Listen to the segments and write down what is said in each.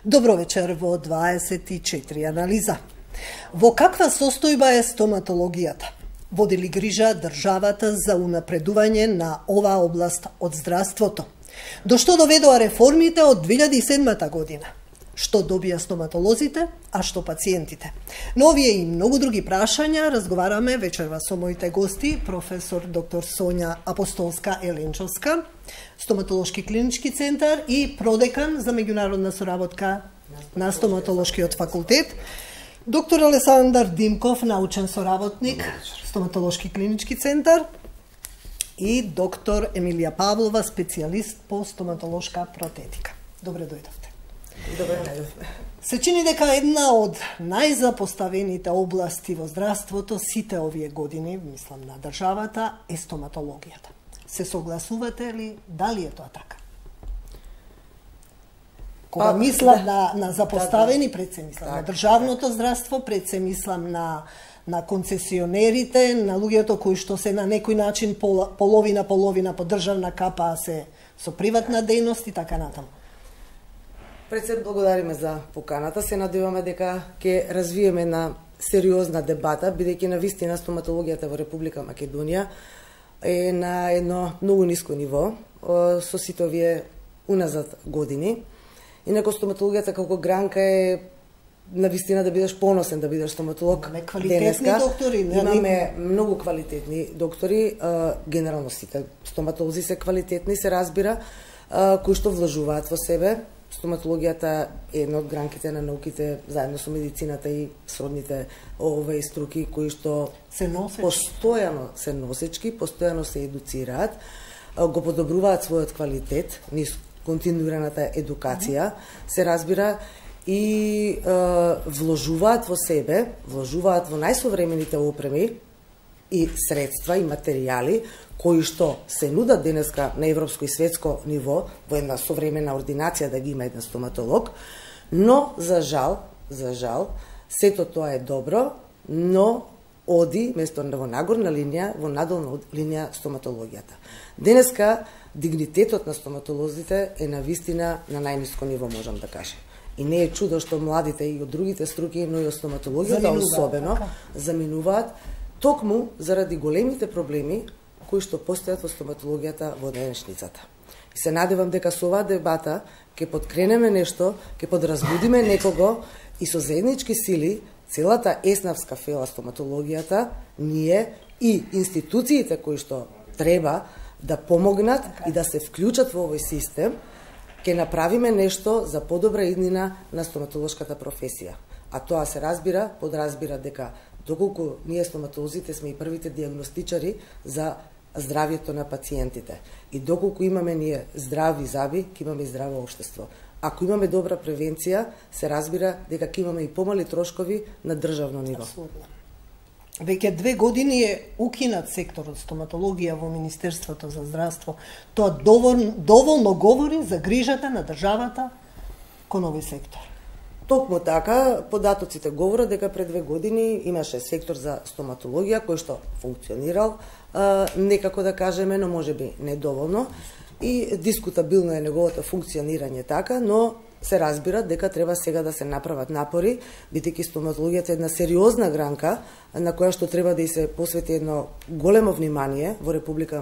Добро вечер во 24 анализа. Во каква состојба е стоматологијата? Води ли грижа државата за унапредување на оваа област од здравството? До што доведоа реформите од 2007 година? Што добија стоматолозите, а што пациентите? Но овие и многу други прашања разговараме вечерва со моите гости, професор доктор Сонја Апостолска-Еленчовска, стоматолошки клинички центар и продекан за меѓународна соработка на стоматолошкиот факултет, доктор Алесандар Димков, научен соработник, стоматолошки клинички центар, и доктор Емилија Павлова, специјалист по стоматолошка протетика. Добре дојдовте. Добре најдовме. Се чини дека една од најзапоставените области во здравството сите овие години, мислам на државата, е стоматологијата. Се согласувате ли, дали е тоа така? Кога мислам на запоставени, пред се мислам на државното здравство, пред се мислам на концесионерите, на луѓето кои што се на некој начин половина по државна капа, а се со приватна дејност и така натаму. Пред се благодариме за поканата, се надеваме дека ќе развиеме една сериозна дебата, бидејќи на вистина стоматологијата во Република Македонија е на едно многу ниско ниво со сите овие уназад години. Инаку стоматологијата како гранка е на вистина да бидеш поносен да бидеш стоматолог. Имаме квалитетни доктори. Имаме многу квалитетни доктори, генерално сите стоматолози се квалитетни, се разбира, кои што вложуваат во себе. Стоматологијата е една од гранките на науките, заедно со медицината и сродните струки, кои што се носечки, постојано се носечки, постојано се едуцираат, го подобруваат својот квалитет, низ континуираната едукација, се разбира, и вложуваат во себе, вложуваат во најсовремените опреми и средства и материјали кои што се нудат денеска на европско и светско ниво во една современа ординација да ги има еден стоматолог, но за жал, сето тоа е добро, но оди место во нагорна линија, во надолна линија стоматологијата. Денеска дигнитетот на стоматолозите е на вистина на најниско ниво, можам да кажам. И не е чудо што младите и од другите струки, но и од стоматологијата особено заминуваат токму заради големите проблеми кои што постојат во стоматологијата во денешницата. И се надевам дека со оваа дебата ќе подкренеме нешто, ќе подразбудиме некого и со заеднички сили целата еснавска фела стоматологијата, ние и институциите кои што треба да помогнат и да се вклучат во овој систем, ќе направиме нешто за подобра иднина на стоматолошката професија. А тоа се разбира, подразбира дека доколку ние стоматолозите сме и првите диагностичари за здравјето на пациентите. И доколку имаме ние здрави заби, ќе имаме и здраво општество. Ако имаме добра превенција, се разбира дека ќе имаме и помали трошкови на државно ниво. Абсолютно. Веќе 2 години е укинат секторот стоматологија во Министерството за здравство. Тоа доволно говори за грижата на државата кон овој сектор. Токму така, податоците говорат дека пред 2 години имаше сектор за стоматологија кој што функционирал некако да кажеме, но можеби недоволно и дискутабилно е неговото функционирање така, но се разбира дека треба сега да се направат напори, бидејќи стоматологијата е една сериозна гранка на која што треба да и се посвети едно големо внимание во Република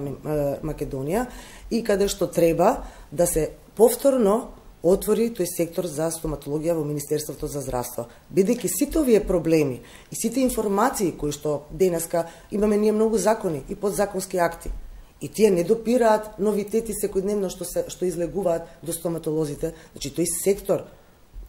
Македонија и каде што треба да се повторно отвори тој сектор за стоматологија во Министерството за здравство. Бидејќи сите овие проблеми и сите информации кои што денеска имаме ние многу закони и подзаконски акти, и тие не допираат новитети секојдневно што излегуваат до стоматолозите. Значи тој сектор,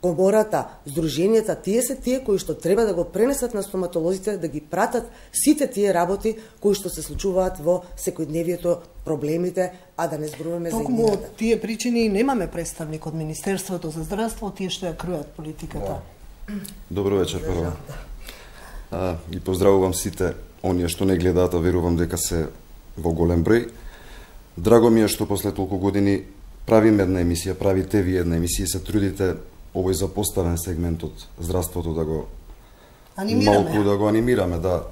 комората, здруженијата, тие се тие кои што треба да го пренесат на стоматолозите, да ги пратат сите тие работи кои што се случуваат во секојдневието, проблемите, а да не зборуваме за иднината. Токму тие причини немаме представник од Министерството за здравство, тие што ја крујат политиката. Добро вечер прво. И поздравувам сите оние што не гледаат, а верувам дека се во голем број. Драго ми е што после толку години правиме една емисија, правите ви една емисија и се трудите овој запоставен сегмент од здравството да го малку да го анимираме, да.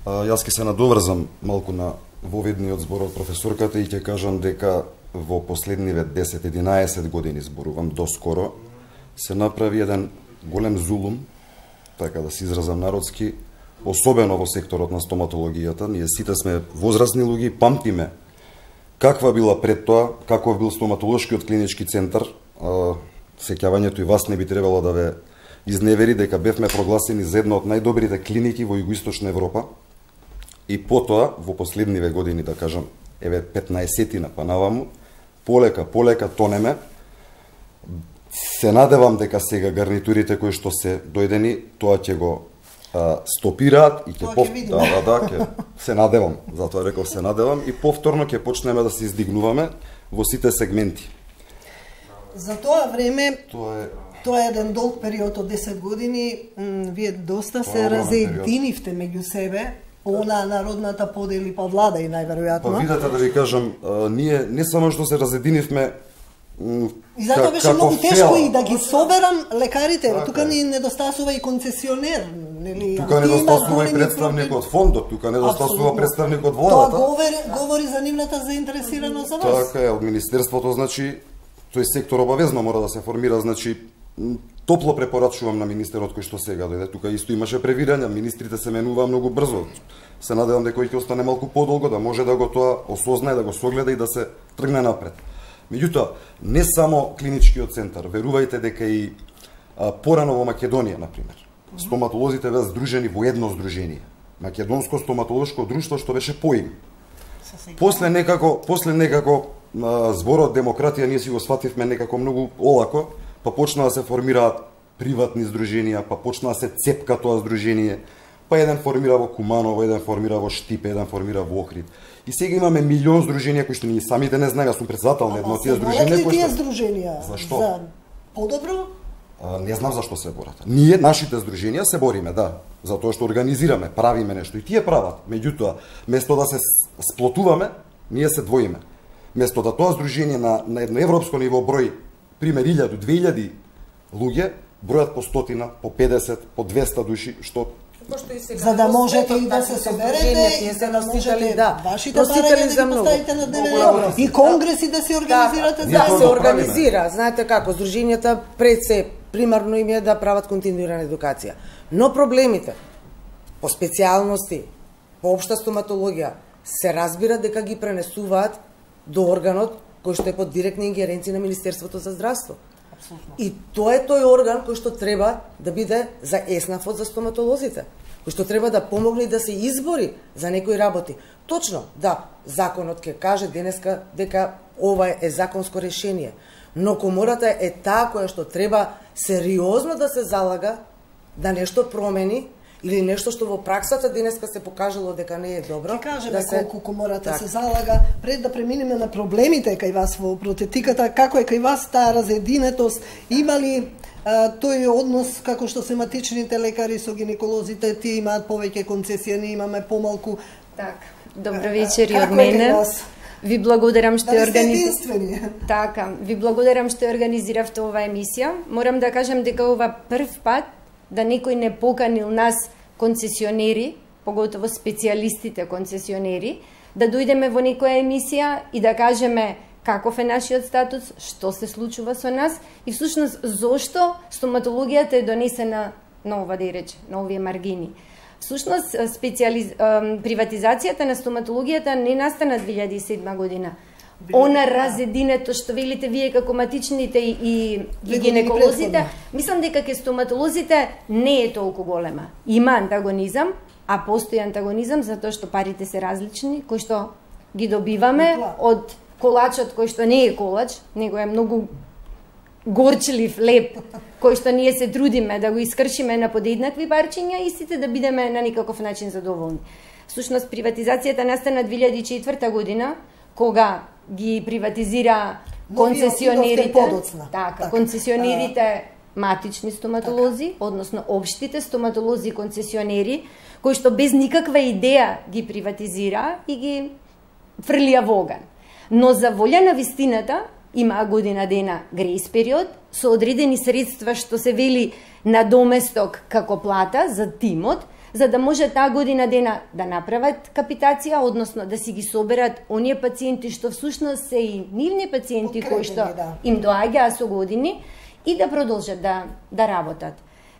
Јас ќе се надоврзам малку на воведниот збор од професорката и ќе кажам дека во последниве 10-11 години зборувам доскоро се направи еден голем зулум, така да се изразам народски, особено во секторот на стоматологијата. Ние сите сме возрастни луѓе, памтиме каква била пред тоа, каков бил стоматолошкиот клинички центар. Сеќавањето и вас не би требало да ве изневери дека бевме прогласени за една од најдобрите клиники во Југоисточна Европа. И потоа, во последниве години, да кажам, 15-тина па наваму, полека тонеме. Се надевам дека сега гарнитурите кои што се дојдени, тоа ќе го стопираат и ќе се надевам, затоа реков се надевам, и повторно ќе почнеме да се издигнуваме во сите сегменти. За тоа време, тоа е еден долг период од 10 години, вие доста се разединивте меѓу себе, она народната подели па влада и најверојатно. Па видете да ви кажам, ние не само што се разединивме, и затоа беше многу тешко и да ги соберам лекарите. Тука ни недостасува и концесионер, нели? Тука недостасува и представник од фондот, тука недостасува представник од владата. Тоа говори за нивната заинтересираност за вас. Така е, од министерството, значи, тој сектор обавезно мора да се формира, значи, топло препорачувам на министерот кој што сега дојде. Тука исто имаше превирања, министрите се менуваа многу брзо. Се надевам дека ќе остане малку подолго, да може да го тоа осознае, да го согледа и да се тргне напред. Меѓутоа, не само клиничкиот центар, верувајте дека и порано во Македонија, например, стоматолозите беа здружени во едно здружение. Македонско стоматолошко друштво што беше поим. После некако зборот демократија ние си го свативме некако многу олако, па почна да се формираат приватни здруженија, па почна да се цепка тоа здружение, па еден формира во Куманово, еден формира во Штипе, еден формира во Охрид. И сега имаме милион здруженија кои што ние самите не знаеме, јас сум председател на едно од тие здруженија кои што здруженија зашто? За подобро? Не знам зашто се борат. Ние, нашите здруженија, се бориме, да, затоа што организираме, правиме нешто и тие прават. Меѓутоа, место да се сплотуваме, ние се двоиме. Место да тоа здружение на едно европско ниво број, пример 1000, 2000 луѓе, бројат по 100, по 50, по 200 души, што за да можете и да се соберете, и за да можете вашите барања да ги поставите на дневен ред, и конгреси да се организирате. Да, се организира. Знаете како, здруженијата пред се примарно им е да прават континуирана едукација. Но проблемите по специјалности, по општа стоматологија, се разбира дека ги пренесуваат до органот кој што е под директна ингеренција на Министерството за здравство. И тоа е тој орган кој што треба да биде за еснафот за стоматолозите, кој што треба да помогне да се избори за некои работи. Точно, да, законот ќе каже денеска дека ова е законско решение, но комората е таа која што треба сериозно да се залага да нешто промени или нешто што во праксата денеска се покажало дека не е добро. Ќе кажеме колку комората се залага, пред да преминеме на проблемите кај вас во протетиката, како е кај вас таа разединетост, има ли тој однос како што сематичните лекари со гинеколозите, тие имаат повеќе концесија, ние имаме помалку. Така, добро вечер и од мене. Ви благодарам што Така, ви благодарам што организиравте оваа емисија. Морам да кажам дека ова прв пат да некој не поканил нас концесионери, поготово специјалистите концесионери, да дојдеме во некоја емисија и да кажеме каков е нашиот статус, што се случува со нас и всушност зошто стоматологијата е донесена на ова, да рече, на овие маргини. Всушност приватизацијата на стоматологијата не настана 2007 година. Она разединето што велите вие како матичните и гинеколозите, мислам дека ке стоматолозите не е толку голема. Има антагонизам, а постои антагонизам затоа што парите се различни, кои што ги добиваме од колачот кој што не е колач, него е многу горчлив леп, кој што ние се трудиме да го искршиме на подеднакви парчиња и сите да бидеме на никаков начин задоволни. Всушност приватизацијата настана 2004 година, кога ги приватизира концесионерите, концесионерите матични стоматолози, односно општите стоматолози концесионери, кои што без никаква идеја ги приватизира и ги фрлија во оган. Но за волја на вистината има година дена грејс период со одредени средства што се вели на доместок како плата за тимот, за да може таа година дена да направат капитација, односно да си ги соберат оние пациенти што всушност се и нивни пациенти кои што им доаѓаа со години и да продолжат да работат.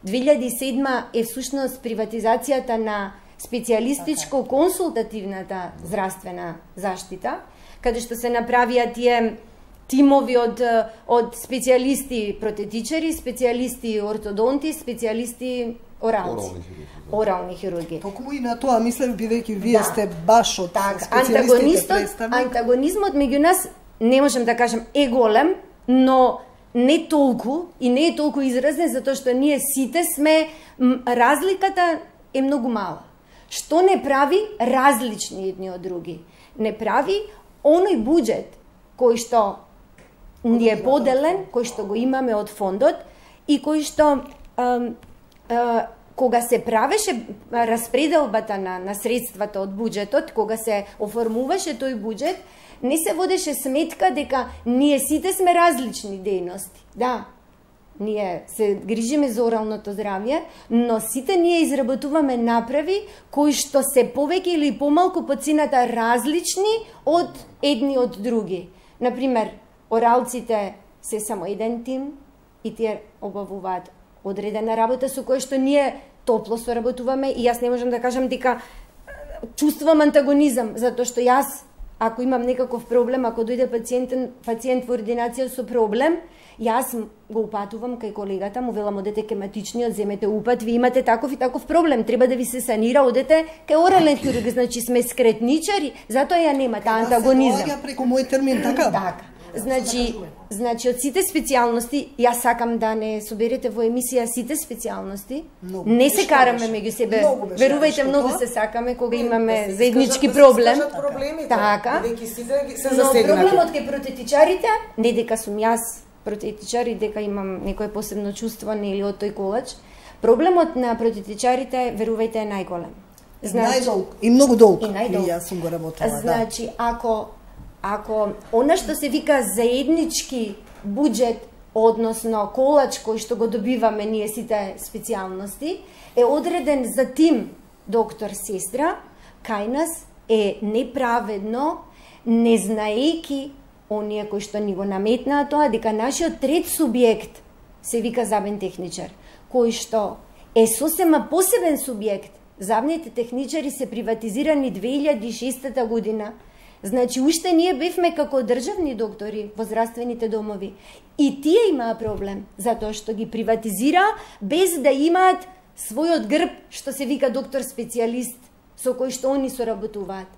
2007 е всушност приватизацијата на специјалистичко-консултативната здравствена заштита, каде што се направија тие тимови од специјалисти протетичари, специјалисти ортодонти, специјалисти орални хирурги. Токму и на тоа мислев, бидејќи вие сте баш од специјалистите представник. Антагонизмот меѓу нас, не можем да кажем, е голем, но не толку и не е толку изразен, затоа што ние сите сме, разликата е многу мала. Што не прави различни едни од други? Не прави оној буџет кој што ни е поделен, кој што го имаме од фондот и кој што кога се правеше распределбата на средствата од буџетот, кога се оформуваше тој буџет, не се водеше сметка дека ние сите сме различни дејности. Да, ние се грижиме за оралното здравје, но сите ние изработуваме направи кои што се повеќе или помалку по цената различни од едни од други. Например, оралците се само еден тим и тие обавуваат одредена работа со која што ние топло соработуваме и јас не можам да кажам дека чувствувам антагонизам, затоа што јас, ако имам некаков проблем, ако дојде пациент во ординација со проблем, јас го упатувам кај колегата, му велам одете кај матичниот, земете упат, ви имате таков и таков проблем, треба да ви се санира, одете кај орален хирург, значи сме скретничари, затоа ја нема таа антагонизам. Се доаѓа преку мој термин, така? Така. Значи од сите специјалности, јас сакам да не соберете во емисија сите специјалности, не се караме меѓу себе, верувајте, многу се сакаме кога имаме заеднички проблем. Така, но проблемот кај протетичарите, не дека сум јас протетичар и дека имам некое посебно чувство или од тој колач, проблемот на протетичарите, верувајте, е најголем. Најдолг, и многу долг. И јас сум го работела, значи, ако она што се вика заеднички буџет, односно колач кој што го добиваме ние сите специјалности, е одреден за тим доктор-сестра, кај нас е неправедно, не знаејќи оние кои што ни го наметнаа тоа, дека нашиот трет субјект се вика забен техничар, кој што е сосема посебен субјект. Забните техничари се приватизирани 2006 година. Значи, уште ние бевме како државни доктори во здравствените домови. И тие имаа проблем, затоа што ги приватизираа без да имаат својот грб, што се вика доктор-специјалист, со кој што они соработуваат.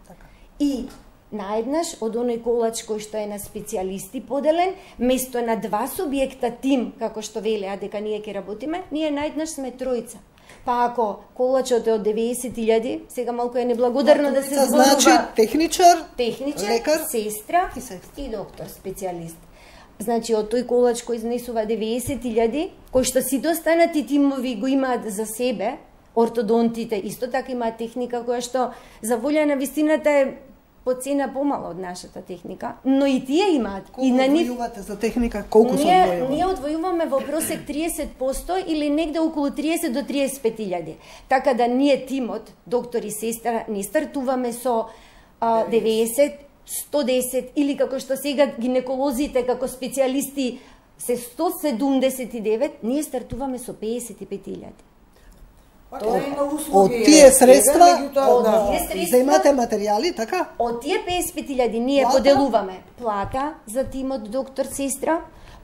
И наеднаш, од оној колач кој што е на специјалисти поделен, место на два субјекта тим, како што велеа дека ние ќе работиме, ние наеднаш сме тројца. Па ако колачот е од 90.000, сега малку е неблагодарно да се зборува. Значи техничар, лекар, сестра и доктор, специјалист. Значи од тој колач кој изнесува 90.000, кој што сите останати тимови го имаат за себе, ортодонтите исто така имаат техника која што за волја на вистината е по цена помала од нашата техника, но и тие имаат. Колку одвојувате за техника? Колку се одвојува? Ние одвојуваме во просек 30% или негде околу 30 до 35.000. Така да ние тимот, доктор и сестра, не стартуваме со 90, 110 или како што сега гинеколозите како специјалисти се 179, ние стартуваме со 55.000. Од тие средства, земате материјали, така? Од тие 55.000 ние поделуваме плата за тимот доктор-сестра,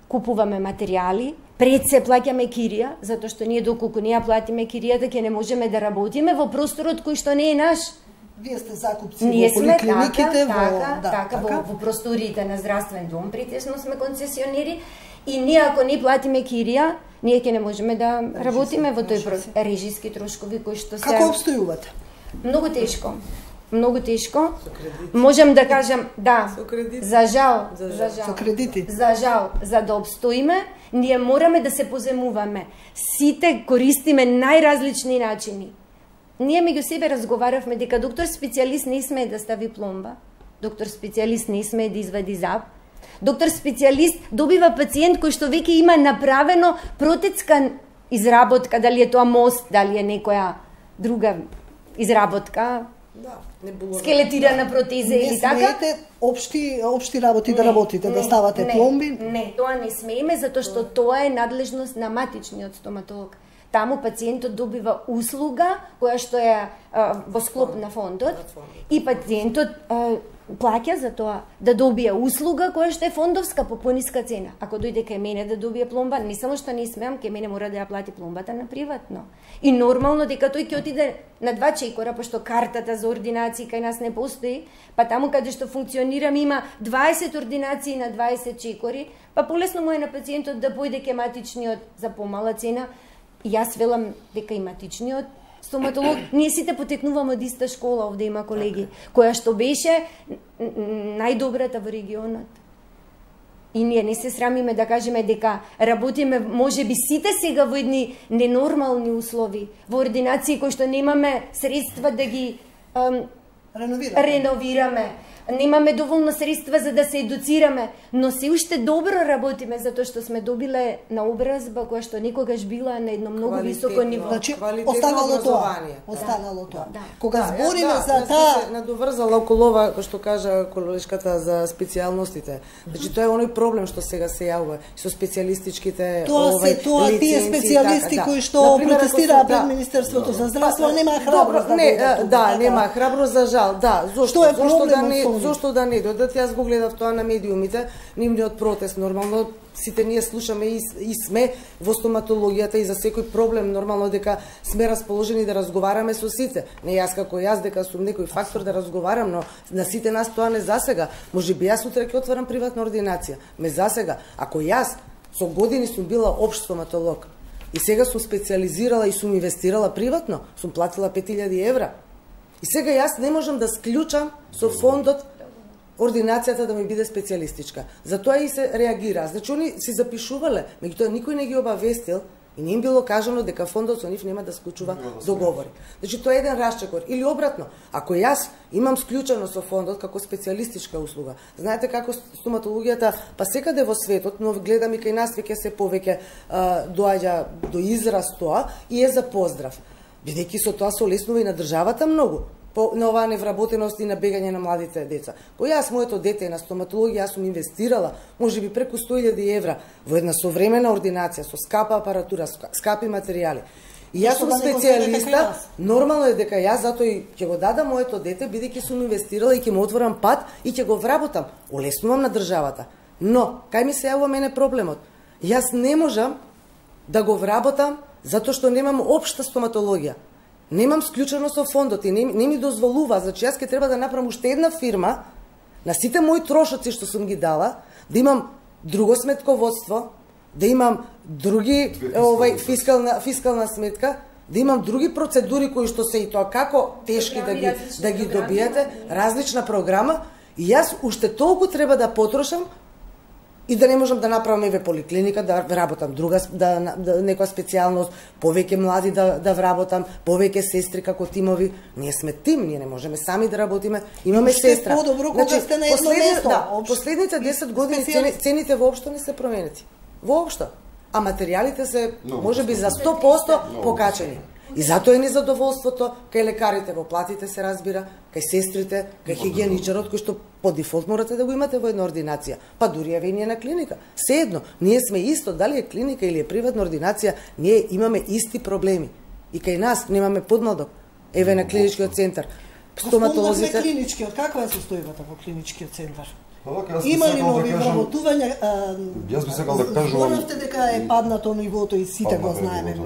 купуваме материјали, пред се плаќаме кирија, затоа што ние доколку не ја платиме киријата, ќе не можеме да работиме во просторот кој што не е наш. Вие сте закупци во поликлиниките, во просториите на здравствен дом, претесно сме концесионери, и ние ако не платиме кирија, ние ќе не можеме да работиме во тој режиски трошкови кои што се... Како обстојувате? Многу тешко. Многу тешко. Можам да кажам, да, за жал. Со кредити. За жал, за да обстоиме, ние мораме да се поземуваме. Сите користиме најразлични начини. Ние меѓу себе разговаравме дека доктор специјалист не сме да стави пломба, доктор специјалист не сме да извади зап, доктор специјалист добива пациент кој што веќе има направено протетска изработка, дали е тоа мост, дали е некоја друга изработка, Да, небулоза. Скелетирана протеза или така. Не смеете општи работи да работите, да ставате пломби? Не, тоа не смееме, затоа што тоа е надлежност на матичниот стоматолог. Таму пациентот добива услуга која што е во склоп на фондот и пациентот плаќа за тоа да добие услуга која што е фондовска по пониска цена. Ако дојде кај мене да добие пломба, не само што не смеам, кај мене мора да ја плати пломбата на приватно. И нормално дека тој ќе отиде на 2 чекора, пошто картата за ординации кај нас не постои, па таму каде што функционираме има 20 ординации на 20 чекори, па полесно му е на пациентот да појде кај матичниот за помала цена. И јас велам дека и матичниот стоматолог, ние сите потекнуваме од иста школа, овде има колеги, која што беше најдобрата во регионот. И ние не се срамиме да кажеме дека работиме, може би сите сега во едни ненормални услови, во ординации кои што немаме средства да ги реновираме. Немаме доволно средства за да се едуцираме, но се уште добро работиме затоа што сме добиле наобразба која што никогаш била на едно многу високо ниво. Значи, останало тоа. Да. Кога збориме за таа, надоврзала околу ова кој што кажа колешката за специјалностите. Значи тоа е оној проблем што сега се јавува со специјалистичките тоа тие специјалисти кои што протестираа пред Министерството за здравство немаа храброст да немаа храброст за жал. Да, зошто да не додат? Јас го гледав тоа на медиумите, нивниот протест нормално сите ние слушаме и сме во стоматологијата и за секој проблем нормално дека сме расположени да разговараме со сите. Не јас како јас дека сум некој фактор да разговарам, но на сите нас тоа не засега. Можеби јас утре ќе отворам приватна ординација. Ме засега. Ако јас со години сум била општ стоматолог и сега сум специјализирала и сум инвестирала приватно, сум платила 5000 евра. И сега јас не можам да склучам со фондот ординацијата да ми биде специјалистичка. Затоа и се реагира. Значи, они си запишувале, меѓутоа никој не ги обавестил и не им било кажано дека фондот со нив нема да склучува договори. Значи, тоа е еден расчекор. Или обратно, ако јас имам склучено со фондот како специјалистичка услуга, знаете како стоматологијата, па секаде во светот, но гледам и кај нас веќе се повеќе доаѓа до израз тоа и е за поздрав. Бидејќи со тоа се олеснува и на државата многу, на оваа невработеност и на бегање на младите деца. Кој јас, моето дете на стоматологија, јас сум инвестирала, можеби преку 100.000 евра во една современа ординација, со скапа апаратура, скапи материјали. И јас сум специјалиста, нормално е дека јас затоа и ќе го дадам моето дете, бидејќи сум инвестирала и ќе му отворам пат и ќе го вработам. Олеснувам на државата. Но, кај ми се јавува мене проблемот? Јас не можам да го вработам затоа што немам општа стоматологија. Немам склучено со фондот и не ми дозволува, значи јас ќе треба да направам уште една фирма на сите мои трошоци што сум ги дала, да имам друго сметководство, да имам други фискална сметка, да имам други процедури кои што се и тоа како тешки да ги добиете, различна програма и јас уште толку треба да потрошам и да не можам да направам еве поликлиника, да вработам друга, некоја специјалност, повеќе млади да вработам, повеќе сестри како тимови. Ние сме тим, ние не можеме сами да работиме, имаме сестра. Подобро кога сте на едно место. Последните 10 години цените воопшто не се променети. Воопшто. А материјалите се можеби за 100% покачени. И затоа е незадоволството кај лекарите, во платите се разбира, кај сестрите, кај хигиеничарот, кој што по дефолт морате да го имате во една ординација. Па дури е ние на клиника. Се едно, ние сме исто, дали е клиника или е приватна ординација, ние имаме исти проблеми. И кај нас немаме подмладок. Еве на клиничкиот центар. Стоматолозите. Клиничкиот, каква е состојбата во клиничкиот центар? Има ли нови вработувања? Јас би сакал да кажувам... Зборовте дека е паднато нивото и сите го знаеме.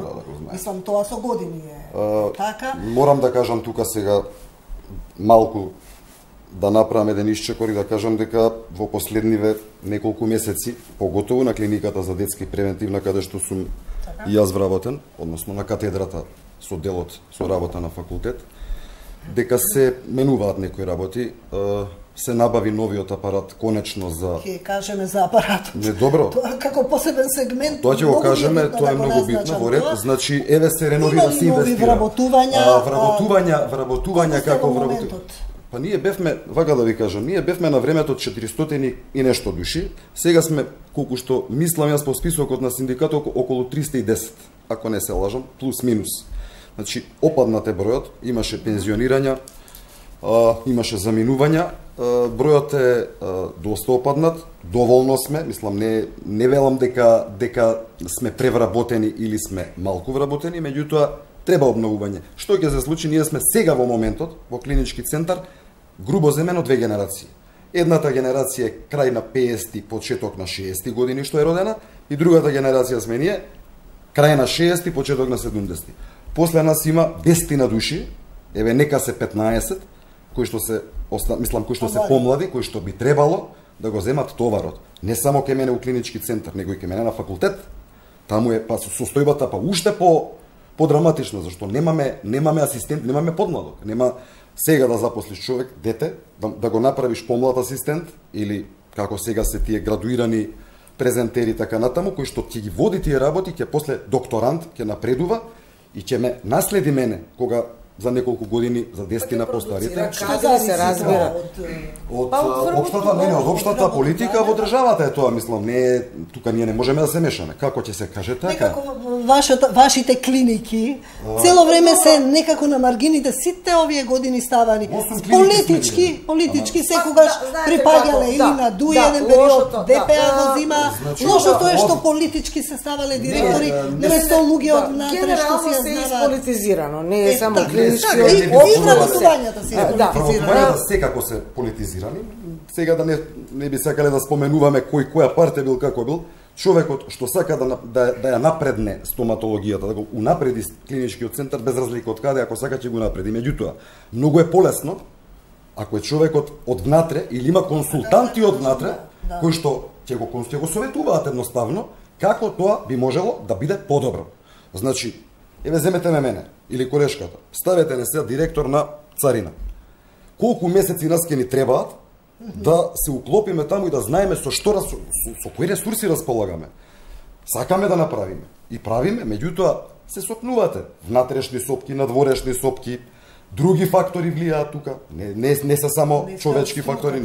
Мислам, тоа со години е така. Морам да кажам тука сега малку да направам еден исчекор и да кажам дека во последниве неколку месеци, поготово на клиниката за детски превентивна каде што сум и јас вработен, односно на катедрата со делот со работа на факултет, дека се менуваат некои работи, се набави новиот апарат конечно за... Ќе кажеме за апаратот. Не, добро. Тоа како посебен сегмент. Тоа ќе го кажеме, тоа е многу битно во ред. Значи, еве се реновира, се инвестира. Вработувања како вработувања. Па ние бевме, вака да ви кажам, ние бевме на времето 400 и нешто души. Сега сме, колку што мислам јас по списокот на синдикатот, околу 310, ако не се лажам, плюс минус. Значи, опаднате бројот, имаше пензионирања, имаше заминувања, бројот е доста опаднат, доволно сме, мислам не велам дека сме превработени или сме малку вработени, меѓутоа треба обновување. Што ќе се случи? Ние сме сега во моментот во клинички центар грубо земено две генерации. Едната генерација е крај на 50-ти, почеток на 60-ти години што е родена, и другата генерација сме ние, крај на 60-ти, почеток на 70-ти. После нас има 10 души, еве нека се 15, кои што се кои што се помлади, кои што би требало да го земат товарот. Не само ке мене у клинички центар, него и ке мене на факултет. Таму е состојбата уште подраматична, зашто немаме асистент, немаме подмладок, нема сега да запослиш човек, дете, да го направиш помлад асистент, или како сега се тие градуирани презентери така натаму, кои што ќе ги води тие работи, ќе после докторант, ќе напредува и ќе ме наследи мене, кога за неколку години, за 10 постарите. Што се разбира? Од општата политика во државата е тоа, мислам, не тука ние не можеме да се мешаме. Како ќе се каже така? Некако вашите клиники цело време се некако на маргините, сите овие години ставани политички секогаш припаѓале или на еден период ДПА го зима. Лошото е што политички се ставале директори, наместо луѓе од внатре што си ја знаат. Политизирано, не е само Правосудјата секако се политизирани. Сега да не би сакале да споменуваме која партија бил како бил, човекот што сака да ја напредне стоматологијата, да го унапреди клиничкиот центар без разлика од каде, ако сака ќе го напреди. Меѓутоа, многу е полесно ако е човекот од внатре или има консултанти од внатре кои што ќе го советуваат едноставно како тоа би можело да биде подобро. Значи, еве земете ме мене или колешката, ставете не сега директор на царина. Колку месеци нас ќе ни требаат да се уклопиме таму и да знаеме со кои ресурси располагаме. Сакаме да направиме и правиме, меѓутоа се сопнувате. Внатрешни сопки, надворешни сопки, други фактори влијаат тука. Не се само човечки фактори.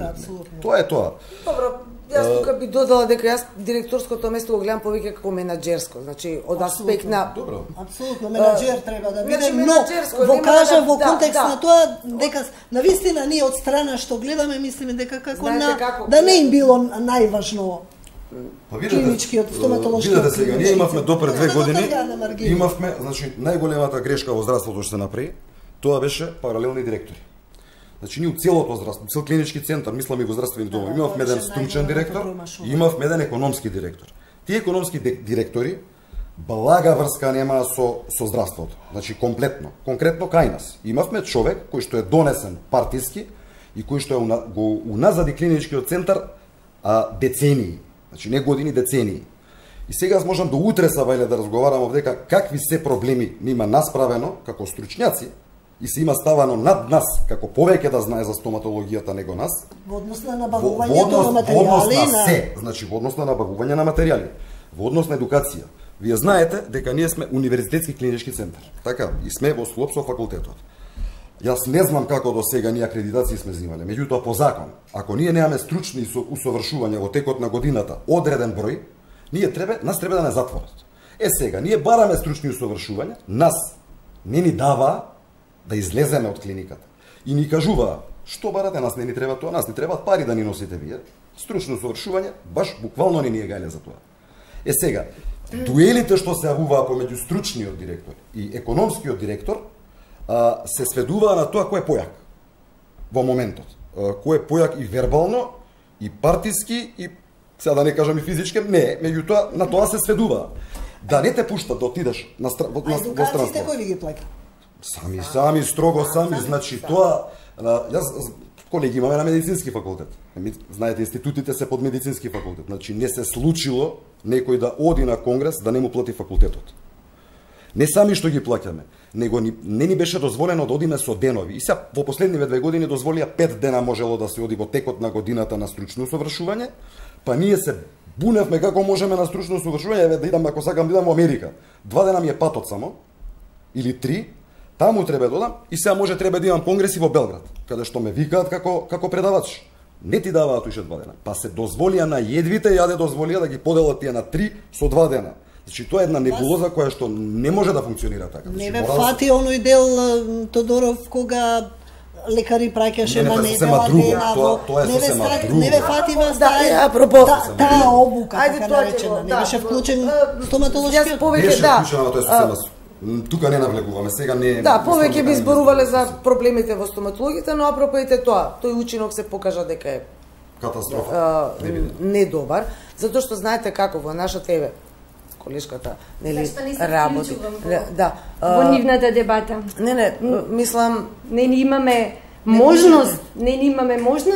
Тоа е тоа. Добро, јас тука би додала дека јас директорското место го гледам повеќе како менаџерско, значи од аспект на апсолутно менаџер треба да биде, но во контекст на тоа дека навистина ние од страна што гледаме мислиме дека како да не им било најважно клиничкиот стоматолошки. Видете сега, ние имавме допред 2 години, имавме, значи најголемата грешка во здравството што се направи, тоа беше паралелни директори. Значи, ние у целото здравство, цел клинички центар, мислам и во здравствени домови, имавме еден стручен директор и имавме еден економски директор. Тие економски директори блага врска немаа со здравството. Значи, конкретно кај нас. Имавме човек кој што е донесен партиски и кој што го уназади клиничкиот центар децении. Значи, не години, децении. И сега аз можам до утре сабајле да разговарам дека какви се проблеми има насправено како стручњаци и се има ставано над нас, како повеќе да знае за стоматологијата него нас. Во однос на набавувањето на материјали. Во однос на се, значи во однос на набавување на материјали, во однос на едукација. Вие знаете дека ние сме универзитетски клинички центар. Така, и сме во склоп со факултетот. Јас не знам како до сега ние акредитации сме взимале, меѓутоа по закон, ако ние немаме стручни усовршувања во текот на годината одреден број, нас треба да не затворат. Сега, ние бараме стручни усовршувања, нас не ни дава да излеземе од клиниката. И ни кажуваа, што барате, нас не ни треба тоа, нас ни требаат пари да ни носите вие. Стручно усовршување, баш буквално не ни е гајле за тоа. Сега, дуелите што се јавуваа помеѓу стручниот директор и економскиот директор се сведуваа на тоа кој е појак во моментот. Кој е појак и вербално, и партиски, и сега да не кажам и физички, не, меѓутоа на тоа се сведуваа. Да не те пуштат да отидеш во странство. Едукациите кој ви ги плаќа? Сами, строго сами, значи тоа, јас колеги имаме на медицински факултет. Знаете, институтите се под медицински факултет. Значи не се случило некој да оди на конгрес да не му плати факултетот. Не сами што ги плаќаме, него не ни беше дозволено да одиме со денови. И сега во последниве 2 години дозволија 5 дена можело да се оди во текот на годината на стручно усовршување, па ние се буневме како можеме на стручно усовршување, еве да идам ако сакам да идам во Америка. 2 дена ми е патот само или 3. Таму треба да одам и сега треба да имам конгреси во Белград, каде што ме викаат како предавач. Не ти даваат уште 2 дена. Па се дозволија на едвите, јаде дозволија да ги поделат тие на 3 со 2 дена. Значи тоа е една небулоза која што не може да функционира така. Не ме фати оној дел Тодоров кога лекари праќаше на недела дена, тоа е сосема друго. Не ве фатива апропо таа обука, така наречена, не беше вклучен стоматолошкиот. Повеќе да. Тука не навлегуваме, сега не. Да, повеќе би зборувале за проблемите во стоматологијата, но апропо ете тоа, тој учинок се покажа дека е катастрофа. Не добар, затоа што знаете како во нашата еве колешката, нели, работи. Да. Во нивната дебата. Не, мислам, не имаме можност,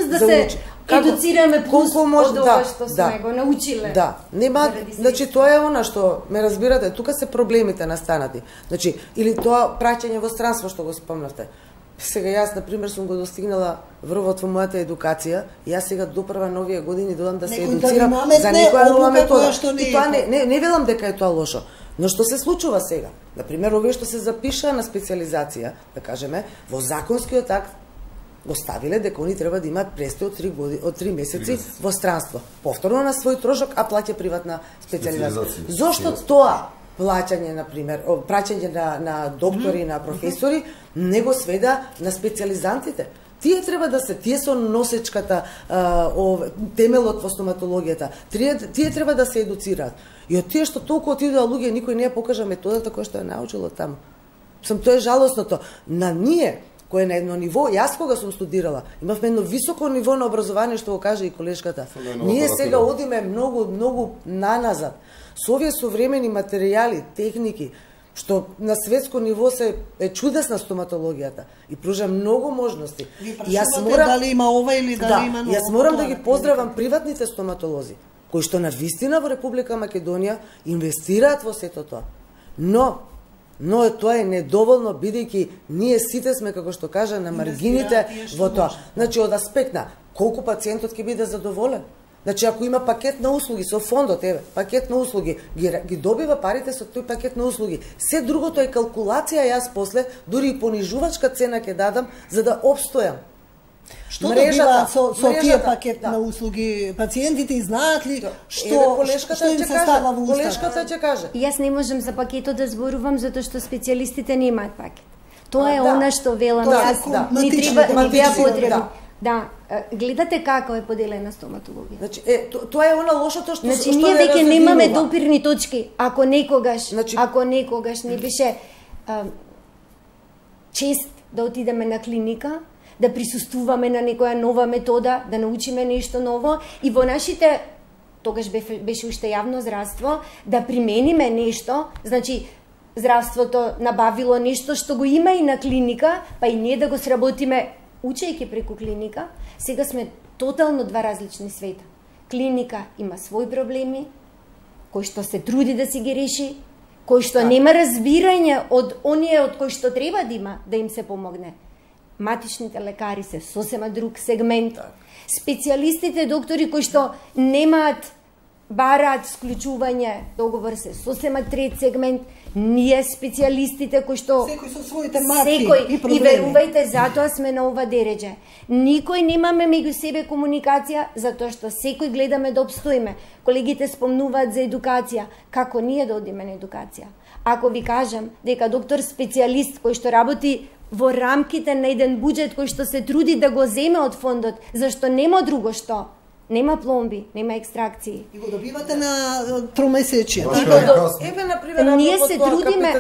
да се едуцираме колку може од што сме го научиле. Да, нема, значи тоа е она што ме разбирате, тука се проблемите настанати. Значи, или тоа праќање во странство што го спомнавте. Сега јас, на пример, сум го достигнала врвот во мојата едукација и јас сега допрва на овие години додам да се едуцирам за некоја нова метода. И тоа не велам дека е тоа лошо. Но што се случува сега? На пример, овие што се запиша на специализација, да кажеме, во законскиот акт го ставиле дека они треба да имаат престој од 3 месеци во странство. Повторно на свој трошок, а плаќа приватна специализација. Зошто тоа плаќање, на пример, праќање на доктори, на професори, не го сведа на специализантите? Тие треба да се, тие со носечката, темелот во стоматологијата. Тие треба да се едуцираат. И од тие што толку отидоа луѓе, никој не ја покажа методата која што ја научила таму. Тоа е жалосното. На ние, кој е на едно ниво, јас кога сум студирала, имавме едно високо ниво на образование, што го каже и колешката. Ние сега одиме многу наназад. Со овие современи материјали, техники, што на светско ниво е чудесна стоматологијата и пружа многу можности. Јас морам дали има ова или дали има ново. Јас морам да ги поздравам приватните стоматолози, кои што на вистина во Република Македонија инвестираат во сето тоа. Но тоа е недоволно, бидејќи ние сите сме, како што кажа, на маргините во тоа. Значи, од аспект на колку пациентот ќе биде задоволен. Значи, ако има пакет на услуги со фондот, пакет на услуги, ги добива парите со тој пакет на услуги. Се другото е калкулација, јас после, дури и понижувачка цена ќе дадам, за да обстојам. Што добива со тие пакет на услуги? Пациентите знаат ли што им се става во устата? Колешката ќе каже. Јас не можам за пакетот да зборувам, затоа што специјалистите немаат пакет. Тоа е она што велам јас. Ни треба потребно. Да, гледате како е поделена стоматологија. Значи, тоа е она лошото што значи, ние веќе немаме допирни точки. Ако некогаш не беше чест да отидеме на клиника, да присуствуваме на некоја нова метода, да научиме нешто ново и во нашите, тогаш беше уште јавно здравство, да примениме нешто, значи здравството набавило нешто што го има и на клиника, па и ние да го сработиме учејќи преку клиника. Сега сме тотално два различни света. Клиника има своји проблеми, кој што се труди да си ги реши, кој што нема разбирање од оние од кои што треба да има да им се помогне. Матичните лекари се сосема друг сегмент. Специјалистите, доктори кои што немаат, бараат склучување договор се сосема трет сегмент. Ние специјалистите кои што секој со своите марки и проблеми. И верувајте, затоа сме на ова дередже. Никој немаме меѓу себе комуникација, затоа што секој гледаме да обстоиме. Колегите спомнуваат за едукација, како ние да одиме на едукација. Ако ви кажам дека доктор специјалист кој што работи во рамките на еден буџет кој што се труди да го земе од фондот, зашто нема друго што, нема пломби, нема екстракции. И го добивате на тромесечие. Еве на пример, ние се трудиме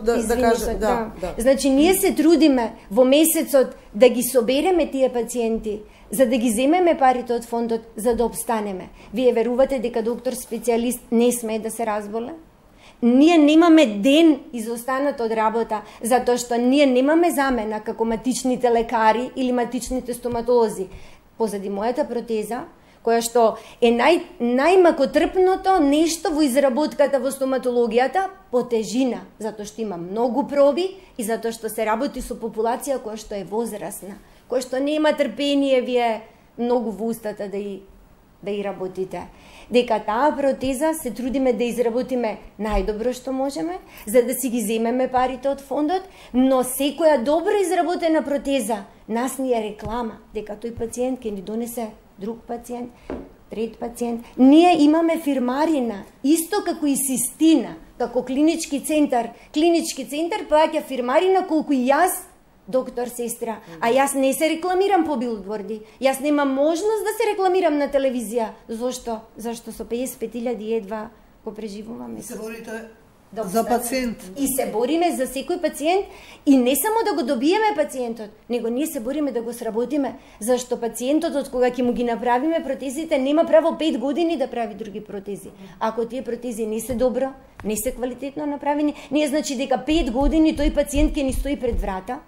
да кажа, да. Значи ние се трудиме во месецот да ги собереме тие пациенти, за да ги земеме парите од фондот, за да обстанеме. Вие верувате дека доктор специјалист не смее да се разболе? Ние немаме ден изостанат од работа, затоа што ние немаме замена како матичните лекари или матичните стоматолози. Позади мојата протеза, која што е најмакотрпното нешто во изработката во стоматологијата, по тежина, затоа што има многу проби и затоа што се работи со популација која што е возрастна, која што нема трпение вие многу во устата да и работите. Дека таа протеза се трудиме да изработиме најдобро што можеме, за да си ги земеме парите од фондот, но секоја добро изработена протеза нас ни е реклама, дека тој пациент ќе ни донесе друг пациент, трет пациент. Ние имаме фирмарина, исто како и Систина, како клинички центар. Клинички центар плаќа фирмарина колку и јас доктор, сестра. А јас не се рекламирам по билборди. Јас немам можност да се рекламирам на телевизија. Зошто? Зашто со 55.000 едва го преживуваме. Се борите за пациент. И се бориме за секој пациент и не само да го добиеме пациентот, него ние се бориме да го сработиме, зашто пациентот од кога ќе му ги направиме протезите нема право 5 години да прави други протези. Ако тие протези не се добро, не се квалитетно направени, ние значи дека 5 години тој пациент ќе ни стои пред врата.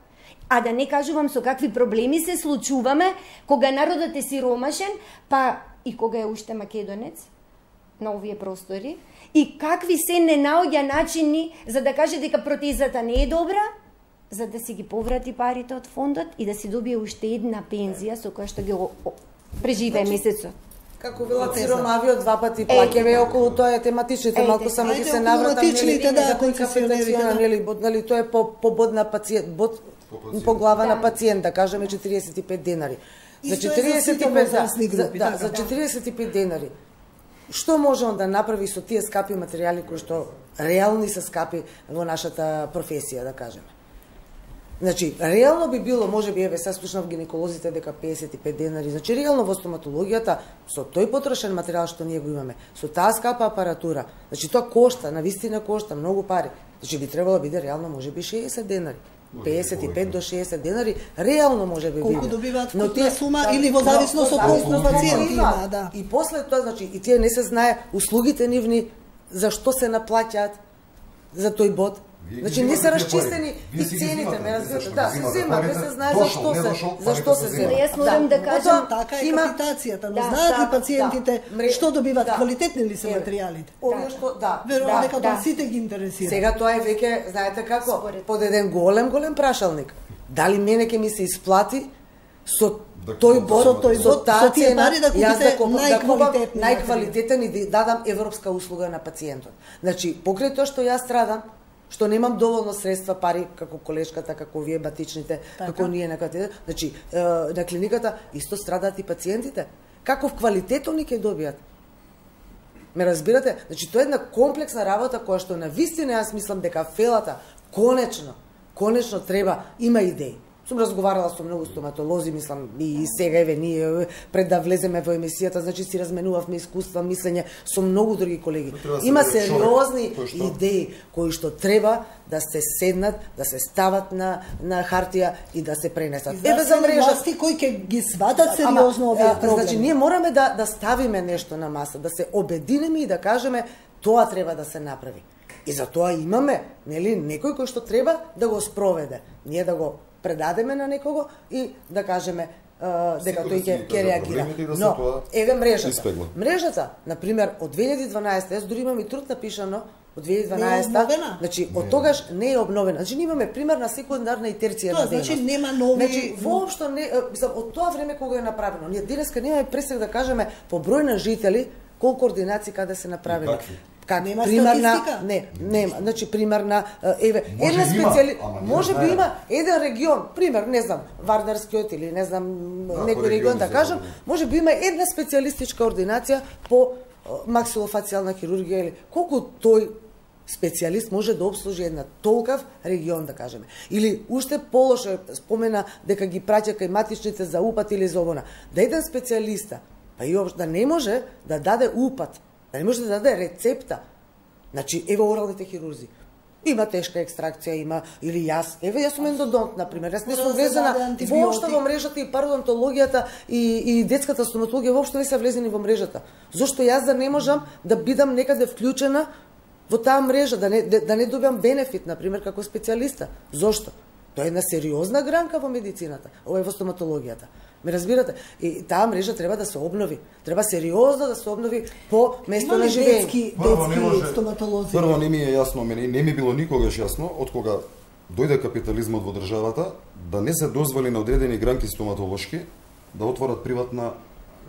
А да не кажувам со какви проблеми се случуваме кога народот е сиромашен, па и кога е уште македонец на овие простори, и какви се не наоѓа начини за да каже дека протезата не е добра, за да си ги поврати парите од фондот и да си добие уште една пензија со која што ги преживее месецот. Како велат сиромавиот 2 пати плаќеве околу тоа е тематичните, малку само ќе се навратам за концесионерите, нели тоа е по бодна пациент, по глава на пациент, да кажеме 45 денари. За 45 за 45 денари. Што може он да направи со тие скапи материјали кои што реални се скапи во нашата професија, да кажеме? Значи, реално би било, може би, еве, сега слушнав гинеколозите дека 55 денари, значи, реално во стоматологијата, со тој потрошен материјал што ние го имаме, со таа скапа апаратура, значи, тоа кошта, навистина кошта, многу пари. Значи, би требало да биде реално, може би, 60 денари. 55 до 60 денари, реално може би биде. Колку добиваат вкупна сума или во зависност од колку пациенти има, да. И после тоа, значи, и тие не се знае услугите нивни, за што се наплаќаат за тој бод. Значи не се расчистени и цените, ме разбирате. Да, се зема, не се знае за што се зема. Јас морам да кажам, така е капитацијата, но знаат ли пациентите што добиваат, квалитетни ли се материјалите? Овие што, да. Верувам дека тоа сите ги интересира. Сега тоа е веќе, знаете како, под еден голем прашалник. Дали мене ќе ми се исплати со тој бод, со таа цена, јас да купам најквалитетен и да дадам европска услуга на пациентот. Значи, покрај тоа што јас страдам, што немам доволно средства, пари, како колешката, како вие батичните, како ние на катедра, значи, на клиниката исто страдаат и пациентите. Каков квалитет они ќе добијат? Ме разбирате? Значи, тоа е една комплексна работа која што на вистина јас мислам дека фелата конечно треба, има идеи. Сум разговарала со многу стоматолози, мислам, и сега еве ние пред да влеземе во емисијата, значи си разменувавме искуства, мислење со многу други колеги. Има сериозни идеи кои што треба да се седнат, да се стават на хартија и да се пренесат. Еве за мрежата кои ќе ги сватат сериозно овие проблеми. Значи ние мораме да ставиме нешто на маса, да се обединеме и да кажеме тоа треба да се направи. И за тоа имаме, нели, некој кој што треба да го спроведе. Ние да го предадеме на некого и да кажеме дека тој ќе реагира. Но, еве мрежата. Мрежата, например, од 2012, јас дури имам и труд напишано, од 2012, значи, од тогаш не е обновена. Значи, ние имаме пример на секундарна и терцијарна дейност. Значи, нема нови... Значи, воопшто не, од тоа време кога е направено. Ние денеска немаме пресек да кажеме по број на жители колку ординации каде се направени. Как нема примерна, статистика? нема, значи примерна, еве, една специјали, може би има еден регион, пример, не знам, Вардарскиот или не знам, некој регион да кажам, може би има една специјалистичка ординација по максилофацијална хирургија или колку тој специјалист може да обслужи една толкав регион, да кажеме. Или уште полоше спомена дека ги праќа кај матичните за упат или за овона. Да еден специјалиста, па и да не може да даде упат, да не може да даде рецепта. Значи, еве оралните хирурзи. Има тешка екстракција, има или јас. Еве јас сум ендодонт, например. Јас не сум влезена воопшто во мрежата и пародонтологијата и детската стоматологија воопшто не се влезени во мрежата. Зошто јас да не можам да бидам некаде вклучена во таа мрежа, да не добиам бенефит, например, како специјалиста. Зошто? Тоа е една сериозна гранка во медицината, ова е во стоматологијата. Ме разбирате? И таа мрежа треба да се обнови. Треба сериозно да се обнови по место на живење. Детски стоматолози. Прво не ми е јасно, не ми било никогаш јасно од кога дојде капитализмот во државата да не се дозволи на одредени гранки стоматолошки да отворат приватна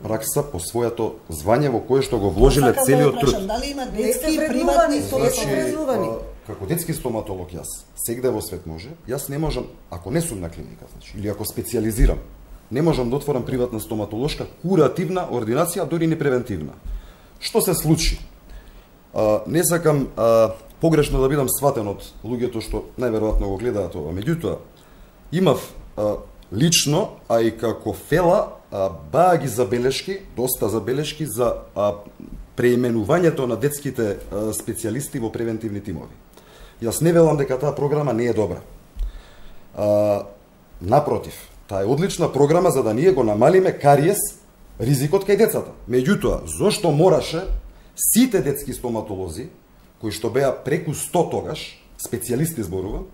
пракса по своето звање во кое што го вложиле целиот труд. Дали има детски приватни стоматолози? Како детски стоматолог јас, сегде во свет може, јас не можам, ако не сум на клиника, значи, или ако специјализирам, не можам да отворам приватна стоматолошка куративна ординација, дори не превентивна. Што се случи? Не сакам погрешно да бидам сватен од луѓето што најверојатно го гледаат ова, меѓутоа, имав лично, а и како фела, баа ги забелешки, доста забелешки за преименувањето на детските специјалисти во превентивни тимови. Јас не велам дека таа програма не е добра. Напротив, таа е одлична програма за да ние го намалиме кариес, ризикот кај децата. Меѓутоа, зошто мораше сите детски стоматолози, кои што беа преку 100 тогаш, специјалисти зборувам,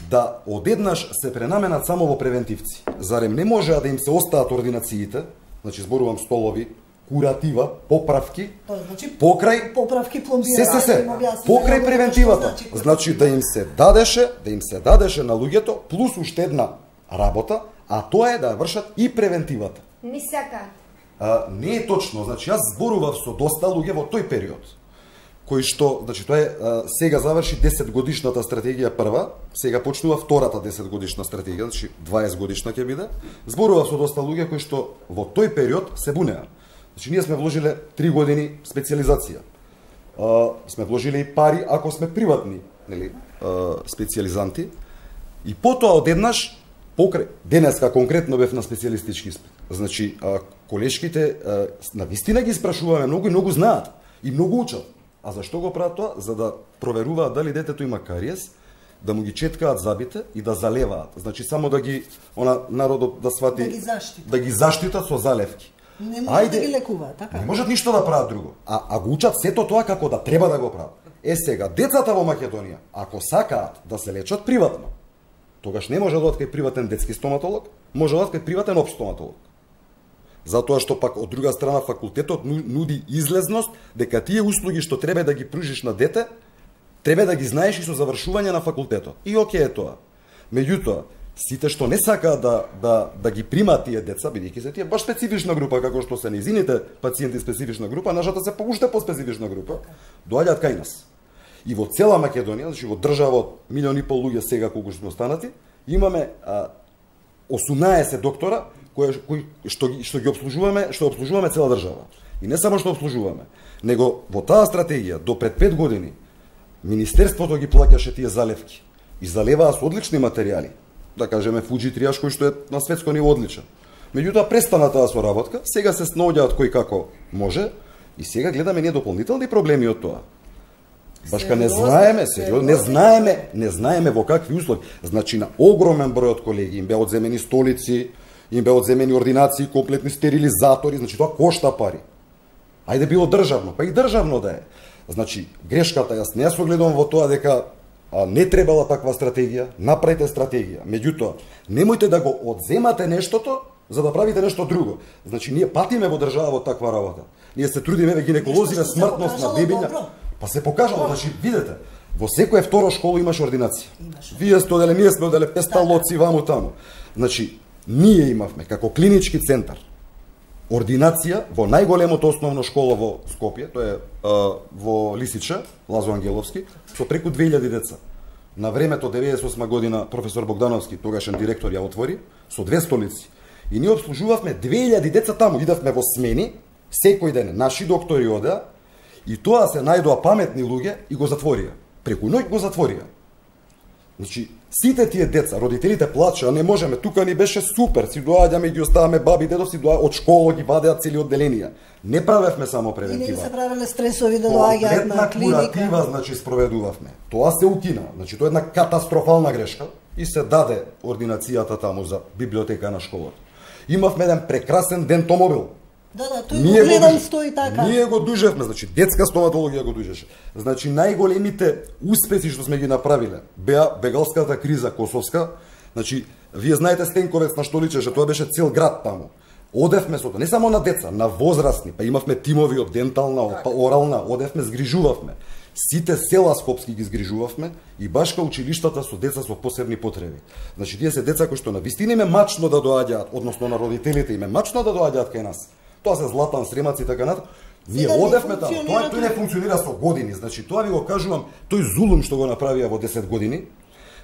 да одеднаш се пренаменат само во превентивци. Зарем не можеа да им се остаат ординациите, значи зборувам столови, куратива, поправки, значи, покрај поправки пломбира, се, покрај превентивата. Значи да им се дадеше на луѓето плюс уште една работа, а тоа е да ја вршат и превентивата. Не сакаат. Не е точно, значи јас зборував со доста луѓе во тој период, кои што, значи тоа е сега заврши 10 годишната стратегија прва, сега почнува втората 10 годишна стратегија, значи 20 годишна ќе биде. Зборував со доста луѓе кои што во тој период се бунеа. Значи ние сме вложиле 3 години специјализација. Сме вложиле и пари ако сме приватни, нели, специјализанти. И потоа одеднаш покрај денеска конкретно бев на специјалистички испит. Значи колешките навистина ги спрашуваме многу и многу знаат и многу учат. А зашто го прават тоа? За да проверуваат дали детето има кариес, да му ги четкаат зъбите и да залеваат. Значи само да ги народот да свати да ги заштитат со залевки. Не може да ги лекуваат, така? Не можат ништо да прават друго. А го учат сето тоа како да треба да го прават. Сега, децата во Македонија, ако сакаат да се лечат приватно, тогаш не може да одат кај приватен детски стоматолог, може да одат кај приватен општ стоматолог. Затоа што пак од друга страна факултетот нуди излезност дека тие услуги што треба да ги пружиш на дете, треба да ги знаеш и со завршување на факултетот. И окей е тоа. Меѓутоа, сите што не сакаат да ги примаат тие деца, бидејќи се тие баш специфична група, како што се нејзините пациенти специфична група, нашата се уште по-специфична група, доаѓаат кај нас. И во цела Македонија, значи во држава од 1,5 милиони луѓе сега колку сме останати, имаме 18 доктора што ги обслужуваме, што обслужуваме цела држава. И не само што обслужуваме, него во таа стратегија до пред 5 години Министерството ги плаќаше тие залевки и залеваа со одлични материјали. Да кажеме Фуджи триаж кој што е на светско ниво одличен. Меѓутоа престана таа соработка, сега се снаоѓаат кој како може и сега гледаме ние дополнителни проблеми од тоа. Башка не знаеме, не знаеме во какви услови. Значи на огромен број од колеги им беа одземени столици, им беа одземени ординации, комплетни стерилизатори, значи тоа кошта пари. Ајде било државно, па и државно да е. Значи грешката јас не ја согледувам во тоа дека не требала таква стратегија, направите стратегија. Меѓутоа, немојте да го одземате нештото за да правите нешто друго. Значи ние патиме во држава во таква работа. Ние се трудиме гинеколозиве смртност на бебиња. Па се покажало, значи видете, во секоја второ школа имаше ординација. Вие сте оделе, ние сме оделе песталоци ваму таму. Значи ние имавме како клинички центар ординација во најголемото основно школа во Скопје, тоа е во Лисиче, Лазо Ангеловски, со преку 2000 деца. На времето 98 година професор Богдановски, тогашен директор, ја отвори со 2 столици. И ние обслужувавме 2000 деца таму, идавме во смени, секој ден наши доктори одеа, и тоа се најдоа паметни луѓе и го затворија. Преку ноќ го затворија. Значи, сите тие деца, родителите плачеа, не можеме, тука ни беше супер, си доаѓаме и ги оставаме баби, дедо си од школа ги вадеа цели одделенија. Не правевме само превентива. И не се правеле стресови да доаѓаат на клиника. Куратива, значи, спроведувавме. Тоа се укина. Значи, тоа е една катастрофална грешка и се даде ординацијата таму за библиотека на школата. Имавме еден прекрасен дентомобил. Да, тој го гледам стои така. Ние го дужевме, значи детска стоматологија го дужеше. Значи најголемите успеси што сме ги направиле беа бегалската криза косовска. Значи вие знаете Стенковец на што личеше, тоа беше цел град таму. Одевме со тоа, не само на деца, на возрастни, па имавме тимови од дентална, орална, одевме, згрижувавме. Сите села скопски ги згрижувавме и баш кај училиштата со деца со посебни потреби. Значи тие се деца кои што навистина име мачно да доаѓаат, односно на родителите име мачно да доаѓаат кај нас. Тоа се Златан Сремац и така натаму. Ние одевме таму. Тој не функционира со години. Значи тоа ви го кажувам, тој зулум што го направија во 10 години,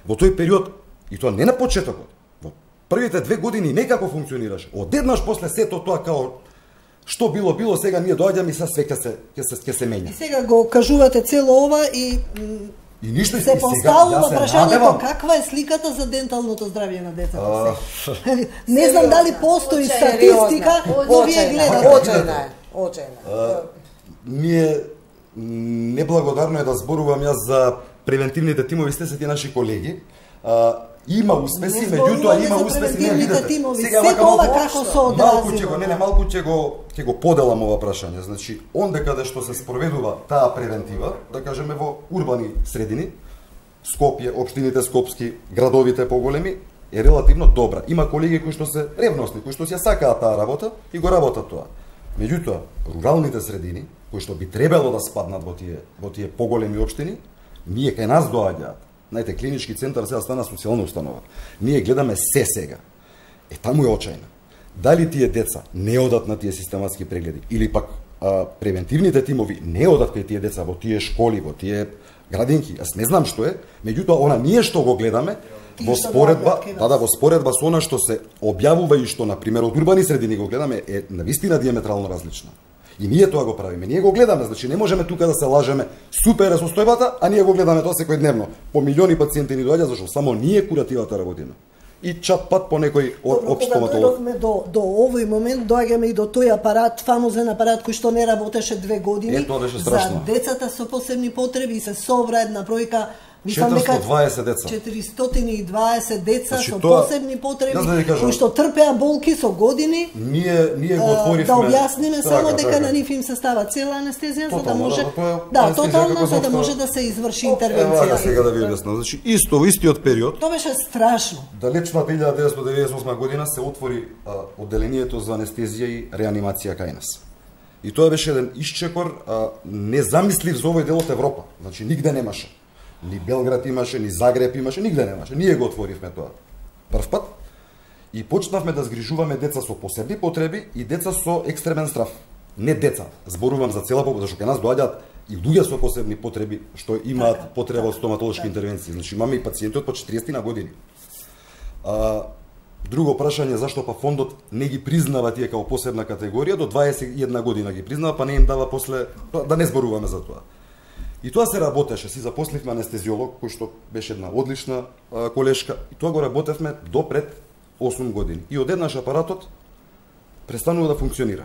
во тој период и тоа не на почетокот. Во првите 2 години некако функционираше. Одеднаш после сето тоа као што било, сега ние доаѓаме и све ќе се менја. И сега го кажувате цело ова и И ништо се поставува прашањето каква е сликата за денталното здравје на децата. Не знам дали постои статистика, но вие гледате. Очајна. Ние неблагодарно е да зборувам јас за превентивните тимови, сте се тие наши колеги. Има успеси, меѓутоа има успеси, не видите. Сега како се одрази. Малку ќе го поделам ова прашање. Значи, онде каде што се спроведува таа превентива, да кажеме во урбани средини, Скопје, општините скопски, градовите поголеми, е релативно добра. Има колеги кои што се ревностни, кои што си ја сакаат таа работа и го работат тоа. Меѓутоа, руралните средини, кои што би требало да спаднат во тие поголеми општини, ние кај нас доаѓаат. Знаете, клинички центар сега стана социјална установа. Ние гледаме се сега. Таму е очајна. Дали тие деца не одат на тие систематски прегледи или пак превентивните тимови не одат кај тие деца во тие школи, во тие градинки, јас не знам што е, меѓутоа она ние што го гледаме во споредба, во споредба со она што се објавува и што на пример од урбани средини го гледаме е навистина диаметрално различна. И ние тоа го правиме, ние го гледаме, значи не можеме тука да се лажеме супер е состојбата, а ние го гледаме тоа секојдневно. По милиони пациенти ни доаѓа зашто само ние куративата работиме. И чат пат по некој општ стоматолог. До овој момент доаѓаме и до тој апарат, фамозен апарат кој што не работеше 2 години. Тоа беше страшно. За децата со посебни потреби и се собра една бројка. 420 деца. 420 деца со посебни потреби, кои што трпеа болки со години. Ние го отворивме. Да објасниме само дека на нив им се става цела анестезија за да може тотално за да може да се изврши интервенција. Сега да ви објаснам. Значи истиот период. Тоа беше страшно. Далечната 1998 година се отвори одделението за анестезија и реанимација кај нас. И тоа беше еден исчекор незамислив за овој дел од Европа. Значи нигде немаше. Ни Белград имаше, ни Загреб имаше, нигде немаше. Ние го отворивме тоа прв пат и почнавме да згрижуваме деца со посебни потреби и деца со екстремен страв. Не деца, зборувам за цела популација, зашто кај нас доаѓаат и луѓе со посебни потреби што имаат потреба од стоматолошки интервенции. Значи имаме и пациенти од по 40 на години. Друго прашање зашто па фондот не ги признава тие како посебна категорија, до 21 година ги признава, па не им дава после, да не зборуваме за тоа. И тоа се работеше, си запосливме анестезиолог, кој што беше една одлична колешка, и тоа го работевме до пред 8 години. И одеднаш апаратот престанува да функционира.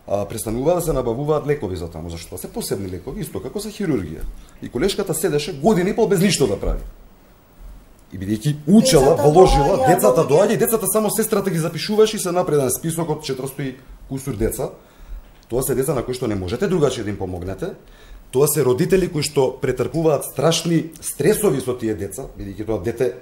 Престанува да се набавуваат лекови за таму, зашто се посебни лекови, исто како за хирургија. И колешката седеше години и пол без ништо да прави. И бидејќи учела, вложила, децата доаѓа и децата само сестрата ги запишуваше и се напреден список од 400 кусур деца. Тоа се деца на кои што не можете другачи да им помогнете. Тоа се родители кои што претрпуваат страшни стресови со тие деца, бидејќи тоа дете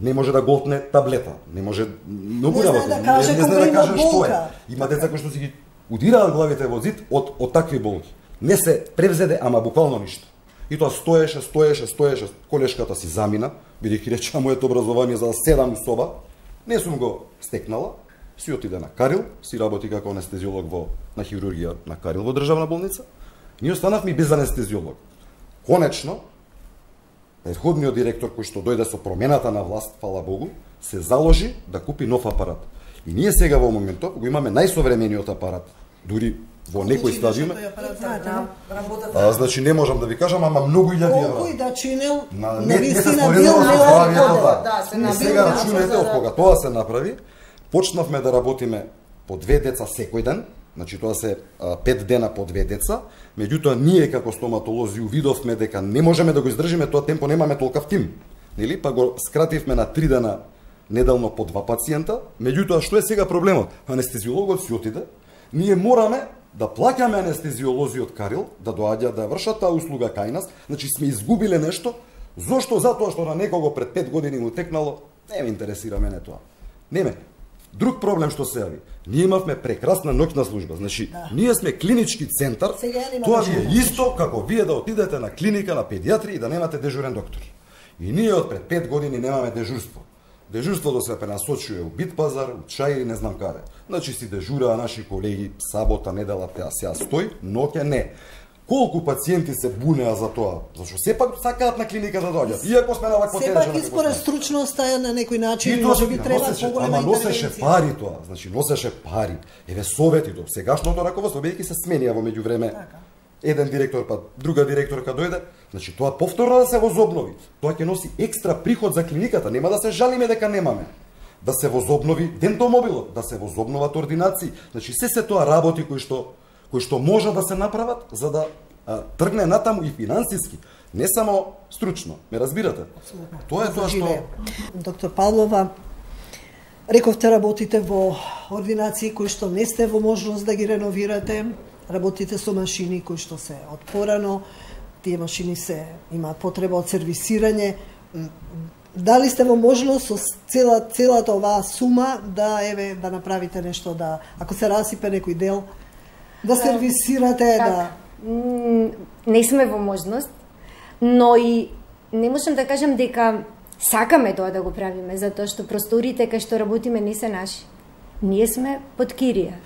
не може да голтне таблета, не може многу работа, не знае да каже што е. Има деца кои што си ги удираат главите во зид од такви болки. Не се превзеде, ама буквално ништо. И тоа стоеше, колешката си замина, бидејќи рече моето образование за 7 соба, не сум го стекнала, си отиде на Карил, си работи како анестезиолог на хирургија на Карил во државна болница. Ние останавме без анестезиолог. Конечно, претходниот директор кој што дојде со промената на власт, фала Богу, се заложи да купи нов апарат. И ние сега во моментот го имаме најсовремениот апарат, дури во некој стадиум. Значи не можам да ви кажам, ама многу илјади евра. Колку и да чинел, навистина бил неопходен. Сега рачунете од кога тоа се направи, почнавме да работиме по 2 деца секој ден. Значи тоа се 5 дена по 2 деца, меѓутоа ние како стоматолози увидовме дека не можеме да го издржиме тоа темпо, немаме толкав тим. Нели? Па го скративме на 3 дена неделно по 2 пациента, меѓутоа што е сега проблемот? Анестезиологот си отиде, ние мораме да плаќаме анестезиолози од Карил, да доаѓа да вршат таа услуга кај нас, значи сме изгубиле нешто, зошто? Затоа што на некого пред 5 години му текнало, не ме интересира мене тоа. Не. Друг проблем што се јави. Ние имавме прекрасна ноќна служба. Значи, ние сме клинички центар. Тоа ви е исто како вие да отидете на клиника на педиатри и да немате дежурен доктор. И ние од пред 5 години немаме дежурство. Дежурството се пренасочува у Битпазар, у Чаир и не знам каде. Значи си дежураа наши колеги сабота, недела, сега стој, ноќе не. Колку пациенти се бунеа за тоа? Зашто сепак сакаат на клиника да доаѓат. Иако сме на вакво тежа. Сепак испоред стручноста на некој начин може би треба поголема интервенција. Ама носеше пари тоа, значи носеше пари. Еве советите, сегашното раководство бидејќи се сменија во меѓувреме еден директор, па друга директорка дојде, значи тоа повторно да се возобнови. Тоа ќе носи екстра приход за клиниката, нема да се жалиме дека немаме. Да се возобнови дентомобилот, да се возобноват ординации, значи се тоа работи кои што може да се направат за да тргне натаму и финансиски, не само стручно. Ме разбирате? Тоа е тоа што... Доктор Павлова, рековте работите во ординации кои што не сте во можност да ги реновирате, работите со машини кои што се од порано, тие машини се имаат потреба од сервисирање. Дали сте во можност со целата оваа сума да направите нешто, да ако се расипе некој дел, да сервисирате, да... Не сме во можност, но и не можам да кажам дека сакаме тоа да го правиме, затоа што просторите кај што работиме не се наши. Ние сме под кирија.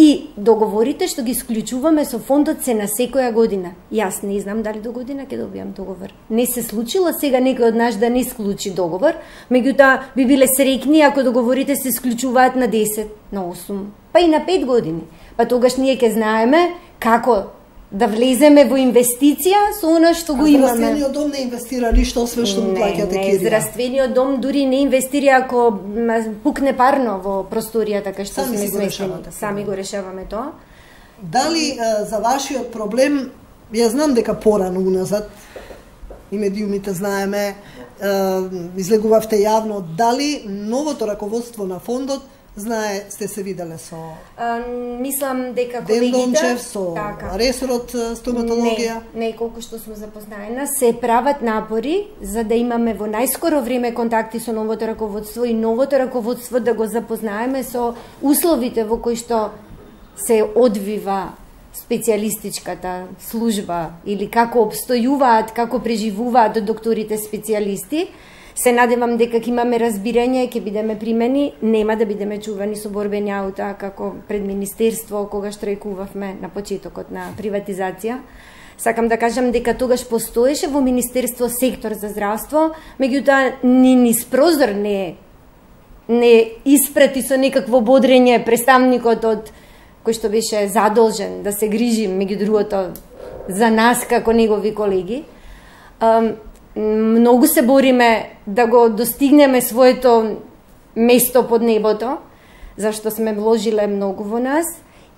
И договорите што ги исклучуваме со фондот се на секоја година. Јас не знам дали до година ќе добијам договор. Не се случило сега некој од нас да не исклучи договор, меѓутоа би биле среќни ако договорите се исклучуваат на 10, на 8, па и на 5 години. Па тогаш ние ќе знаеме како да влеземе во инвестиција со она што го имаме. Здравствениот дом не инвестира ништо освен што му плаќате кирија. Не, здравствениот дом дури не инвестира ако пукне парно во просторијата кај што сме сместени. Сами го решаваме тоа. Дали за вашиот проблем, ја знам дека порано уназад и медиумите знаеме, излегувавте јавно, дали новото раководство на фондот знае, сте се виделе со мислам дека колегите Дендончев, со ресорот стоматологија? Не, колку што сме запознаена, се прават напори за да имаме во најскоро време контакти со новото раководство и новото раководство да го запознаеме со условите во кои што се одвива специјалистичката служба или како обстојуваат, како преживуваат докторите специјалисти. Се надевам дека ќе имаме разбирање, ќе бидеме примени, нема да бидеме чувани со борбени аута како пред министерство кога штрајкувавме на почетокот на приватизација. Сакам да кажам дека тогаш постоеше во министерство сектор за здравство, меѓутоа ни низ прозор не испрати со некакво бодрење представникот од кој што беше задолжен да се грижи меѓу другото за нас како негови колеги. Многу се бориме да го достигнеме своето место под небото, зашто сме вложиле многу во нас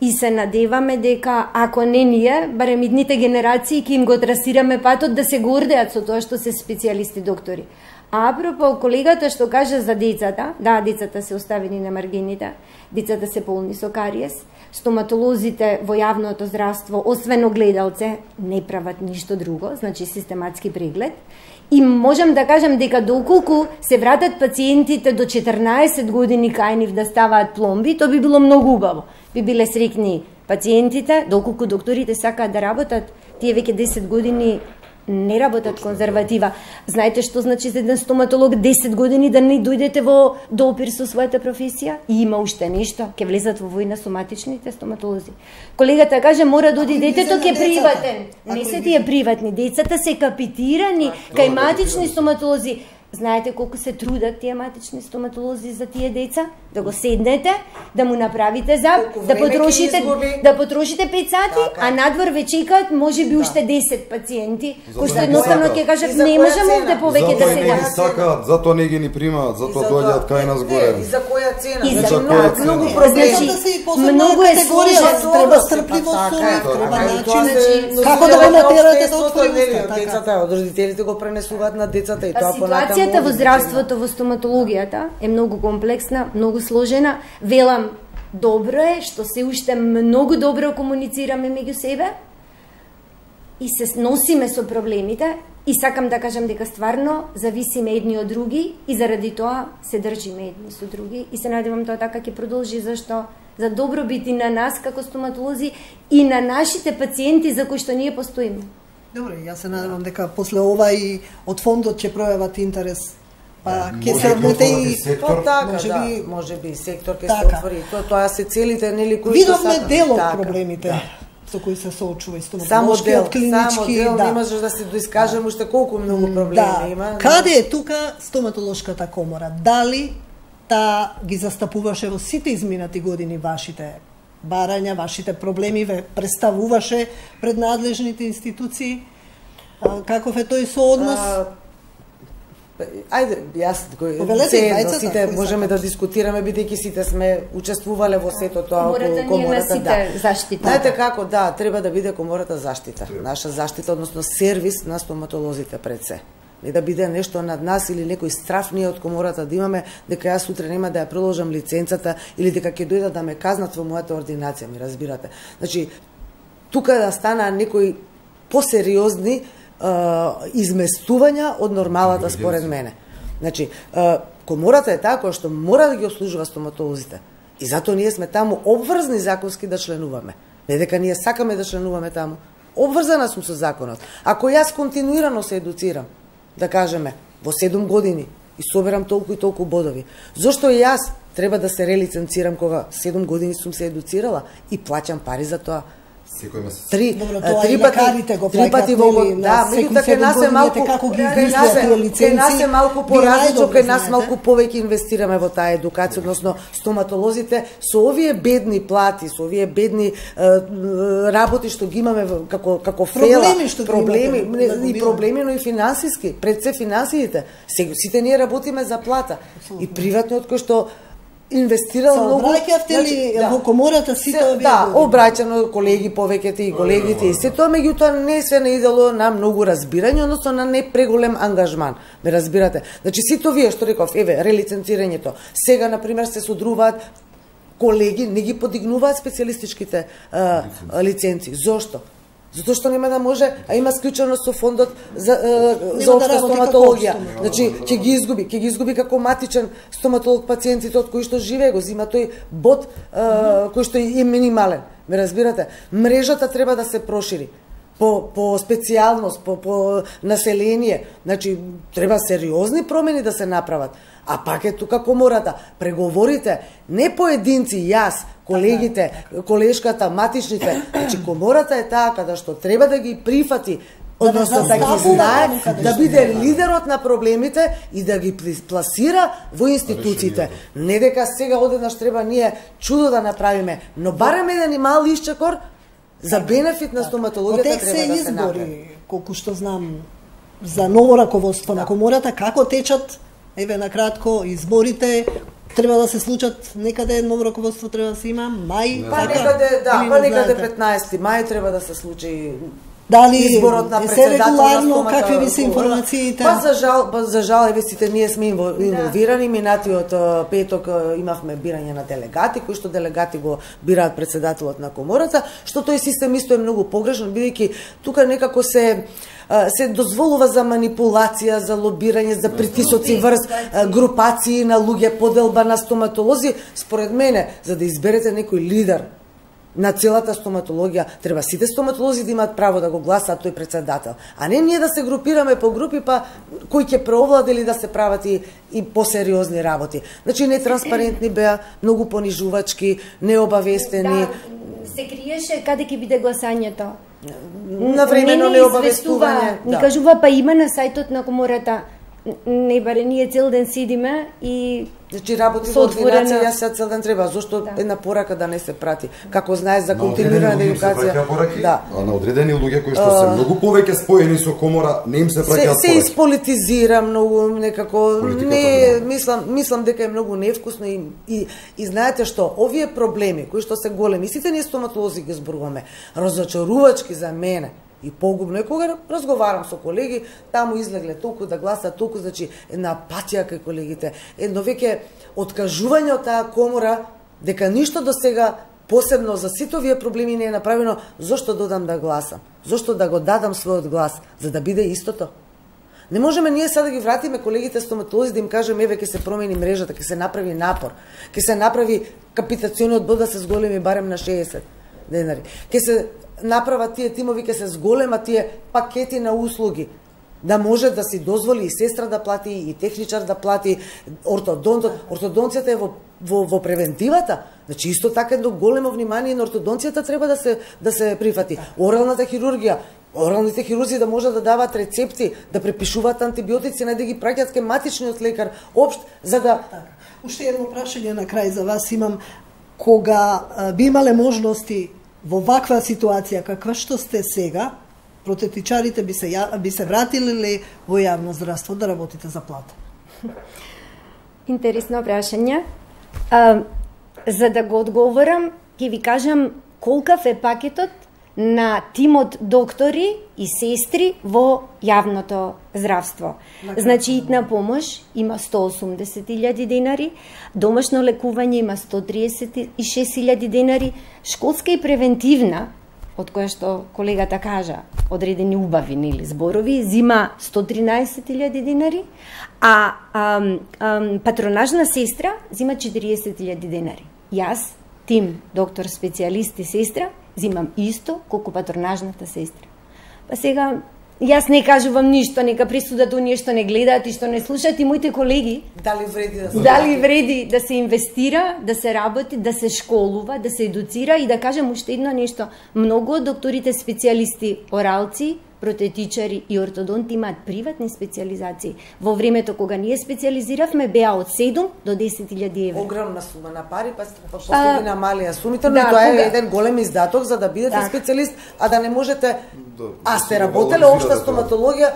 и се надеваме дека ако не ние, барем идните генерации ќе им го трасираме патот да се гордеат со тоа што се специјалисти доктори. А апропо колегата што кажа за децата, да, децата се оставени на маргините, децата се полни со кариес, стоматолозите во јавното здравство, освен огледалце, не прават ништо друго, значи систематски преглед. И можам да кажам дека доколку се вратат пациентите до 14 години кај нив да ставаат пломби, тоа би било многу убаво. Би биле среќни пациентите, доколку докторите сакаат да работат, тие веќе 10 години не работат конзерватива. Знаете што значи за еден стоматолог 10 години да не дојдете во допир со својата професија? И има уште нешто, ќе влезат во војна соматичните стоматолози. Колегата каже мора да оди детето ке приватен. Не се тие приватни, децата се капитирани кај матични стоматолози. Знаете колку се трудат тие матични стоматолози за тие деца? Да го седнете, да му направите зап, да потрошите 5 сати, а надвор ве чекаат можеби уште 10 пациенти, кои што едноставно ќе кажат не можеме овде повеќе да се не сакаат, затоа не ги ни примаат, затоа доаѓаат кај нас горе. И за која цена? И за многу проблеми. Многу е сложен, треба стрпливост, треба начин, како да го натерате да отвори уста. Децата, од родителите го пренесуваат на децата и тоа понатаму. Ситуацијата во здравството, во стоматологијата е многу комплексна, многу сложена. Велам, добро е што се уште многу добро комуницираме меѓу себе и се носиме со проблемите и сакам да кажам дека стварно зависиме едни од други и заради тоа се држиме едни со други и се надевам тоа така ќе продолжи зашто за добробит и на нас како стоматолози и на нашите пациенти за кои што ние постоиме. Добре, јас се надевам дека после ова и од фондот ќе пројават интерес. Па ќе се одмете и сектор, можеби сектор ќе се отвори. Тоа се целите нели кои што видовме дел од проблемите со кои се соочува и стоматолошкиот клинички, не можеш да се доискажем уште колку многу проблеми има. Каде е тука стоматолошката комора? Дали та ги застапуваше во сите изминати години вашите барања, вашите проблеми ве представуваше пред надлежните институции? Каков е тој сооднос? Ајде, јас сите можеме да дискутираме, бидејќи сите сме учествувале во сето тоа околу комората, да. Заштита. Знаете како, да, треба да биде комората заштита. Наша заштита, односно сервис на стоматолозите пред се. Не да биде нешто над нас или некој страф ние од комората да имаме дека јас сутре нема да ја продолжам лиценцата или дека ќе дојдат да ме казнат во мојата ординација, ми разбирате. Значи, тука да стана некои посериозни изместувања од нормалата според мене. Значи, комората е таа која што мора да ги обслужува стоматолозите. И затоа ние сме таму обврзни законски да членуваме. Не дека ние сакаме да членуваме таму. Обврзана сум со законот. Ако јас континуирано се едуцирам, да кажеме, во 7 години и соберам толку и толку бодови, зошто јас треба да се релиценцирам кога 7 години сум се едуцирала и плаќам пари за тоа? Секој месец. Три пати во година. Да, меѓутоа кај нас е малку поразлично, кај нас малку повеќе инвестираме во таа едукација, односно стоматолозите со овие бедни плати, со овие бедни работи што ги имаме како фела, проблеми, но и финансиски, пред се финансиите. Сите ние работиме за плата. И приватниот кој што инвестирал многу. Обраќавте ли во комората сите овие? Да, обраќано колеги повеќето и колегите и се тоа, меѓутоа не се наидело на многу разбирање, односно на непреголем ангажман. Ме разбирате? Значи сите овие што реков, еве, релиценцирањето. Сега на пример се содруваат колеги, не ги подигнуваат специјалистичките лиценци. Зошто? Затоа што нема да може, а има склучено со фондот за општа стоматологија. Значи, ќе ги изгуби како матичен стоматолог пациентите од кои што живее, го зима тој бод кој што е минимален. Ме разбирате? Мрежата треба да се прошири по специјалност, по население. Значи, треба сериозни промени да се направат. А пак е тука комората. Преговорите, не поединци, јас, колегите, колешката, матичните. Значи, комората е таа каде што треба да ги прифати, односно да ги знае, да биде лидерот на проблемите и да ги пласира во институциите. Не дека сега одеднаш треба ние чудо да направиме, но барем еден мал исчекор за бенефит на стоматологијата треба да се направи. Колку што знам, за ново раководство на комората, како течат, еве на кратко, изборите, треба да се случат некаде, ново раководство треба да се има, мај, некаде 15 мај треба да се случи. Дали изборот на регуларно, какви ви се информациите? За жал, еве сите ние сме инволвирани. Минатиот петок имавме бирање на делегати, кои што делегати го бираат председателот на комората, што тој систем исто е многу погрешен, бидејќи тука некако се дозволува за манипулација, за лобирање, за притисоци врз групации на луѓе, поделба на стоматолози. Според мене, за да изберете некој лидер на целата стоматологија, треба сите стоматолози да имаат право да го гласаат тој председател, а не ние да се групираме по групи, па кој ќе преовлади или да се прават и посериозни работи. Значи нетранспарентни беа, многу понижувачки, необавестени. Да, се криеше каде ќе биде гласањето. Навремено необавестување. Ни кажува, па има на сајтот на комората. Не баре, ние цел ден сидиме и значи работи во ординација, јас сега цел ден треба, зошто една порака да не се прати. Како знаеш за континуирана едукација. Да. А на одредени луѓе кои што се многу повеќе споени со комора, не им се праќаат пораки. Се исполитизира многу некако, не мислам дека е многу невкусно и знаете што, овие проблеми кои што се големи, сите ние стоматолози ги зборуваме, разочарувачки за мене. И погубно е кога разговарам со колеги, таму излегле толку да гласат, толку, значи една апатија кај колегите, едно веќе откажување од таа комора, дека ништо до сега посебно за сите овие проблеми не е направено, зошто додам да гласам? Зошто да го дадам својот глас? За да биде истото? Не можеме ние сега да ги вратиме колегите стоматолози да им кажеме еве ќе се промени мрежата, ќе се направи напор, ќе се направи капитациониот бод да се зголеми барем на 60 денари. Ќе се направат тие тимови, ќе се зголемат тие пакети на услуги, да може да си дозволи и сестра да плати, и техничар да плати, ортодонцијата е во превентивата. Значи исто така едно големо внимание на ортодонцијата треба да се прифати. Оралната хирургија, оралните хирурзи да може да дават рецепти, да препишуваат антибиотици, не да ги праќаат кај матичниот лекар општ, за да Уште едно прашање на крај за вас имам. кога би имале можности во ваква ситуација каква што сте сега, протетичарите би се вратиле ли во јавно здравство да работите за плата? Интересно прашање. За да го одговорам, ќе ви кажам колкав е пакетот на тимот доктори и сестри во јавното здравство. Значи, итна помош има 180.000 денари, домашно лекување има 136.000 денари, школска и превентивна, од која што колегата кажа, одредени убави или зборови, зима 113.000 денари, а патронажна сестра зима 40.000 денари. Јас, тим доктор специјалист и сестра, зимам исто колку патронажната сестра. Па сега, јас не кажувам ништо, нека присудат оние што не гледаат и што не слушаат и моите колеги. Дали вреди да се инвестира, да се работи, да се школува, да се едуцира и да кажем уште едно нешто. Многу од докторите специјалисти, оралци, протетичари и ортодонти имаат приватни специализации. Во времето кога ние специализиравме беа од 7 до 10.000 евра. Огромна сума на пари, па после ги намалија сумите, но тоа е еден голем издаток за да бидете специјалист, а да не можете, а сте работеле општа стоматологија,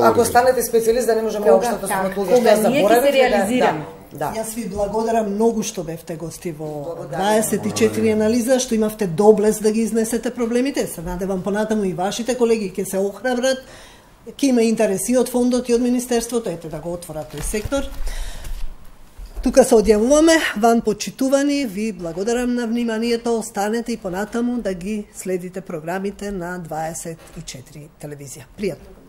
ако станете специјалист да не можеме општата стоматологија, што ја заборавме. Јас ви благодарам многу што бевте гости во 24 анализа, што имавте доблес да ги изнесете проблемите. Се надевам понатаму и вашите колеги ќе се охрабрат, ќе има интереси од фондот и од министерството, ете да го отворат тој сектор. Тука се одјавуваме, ван почитувани, ви благодарам на вниманието, останете и понатаму да ги следите програмите на 24 телевизија. Пријатно.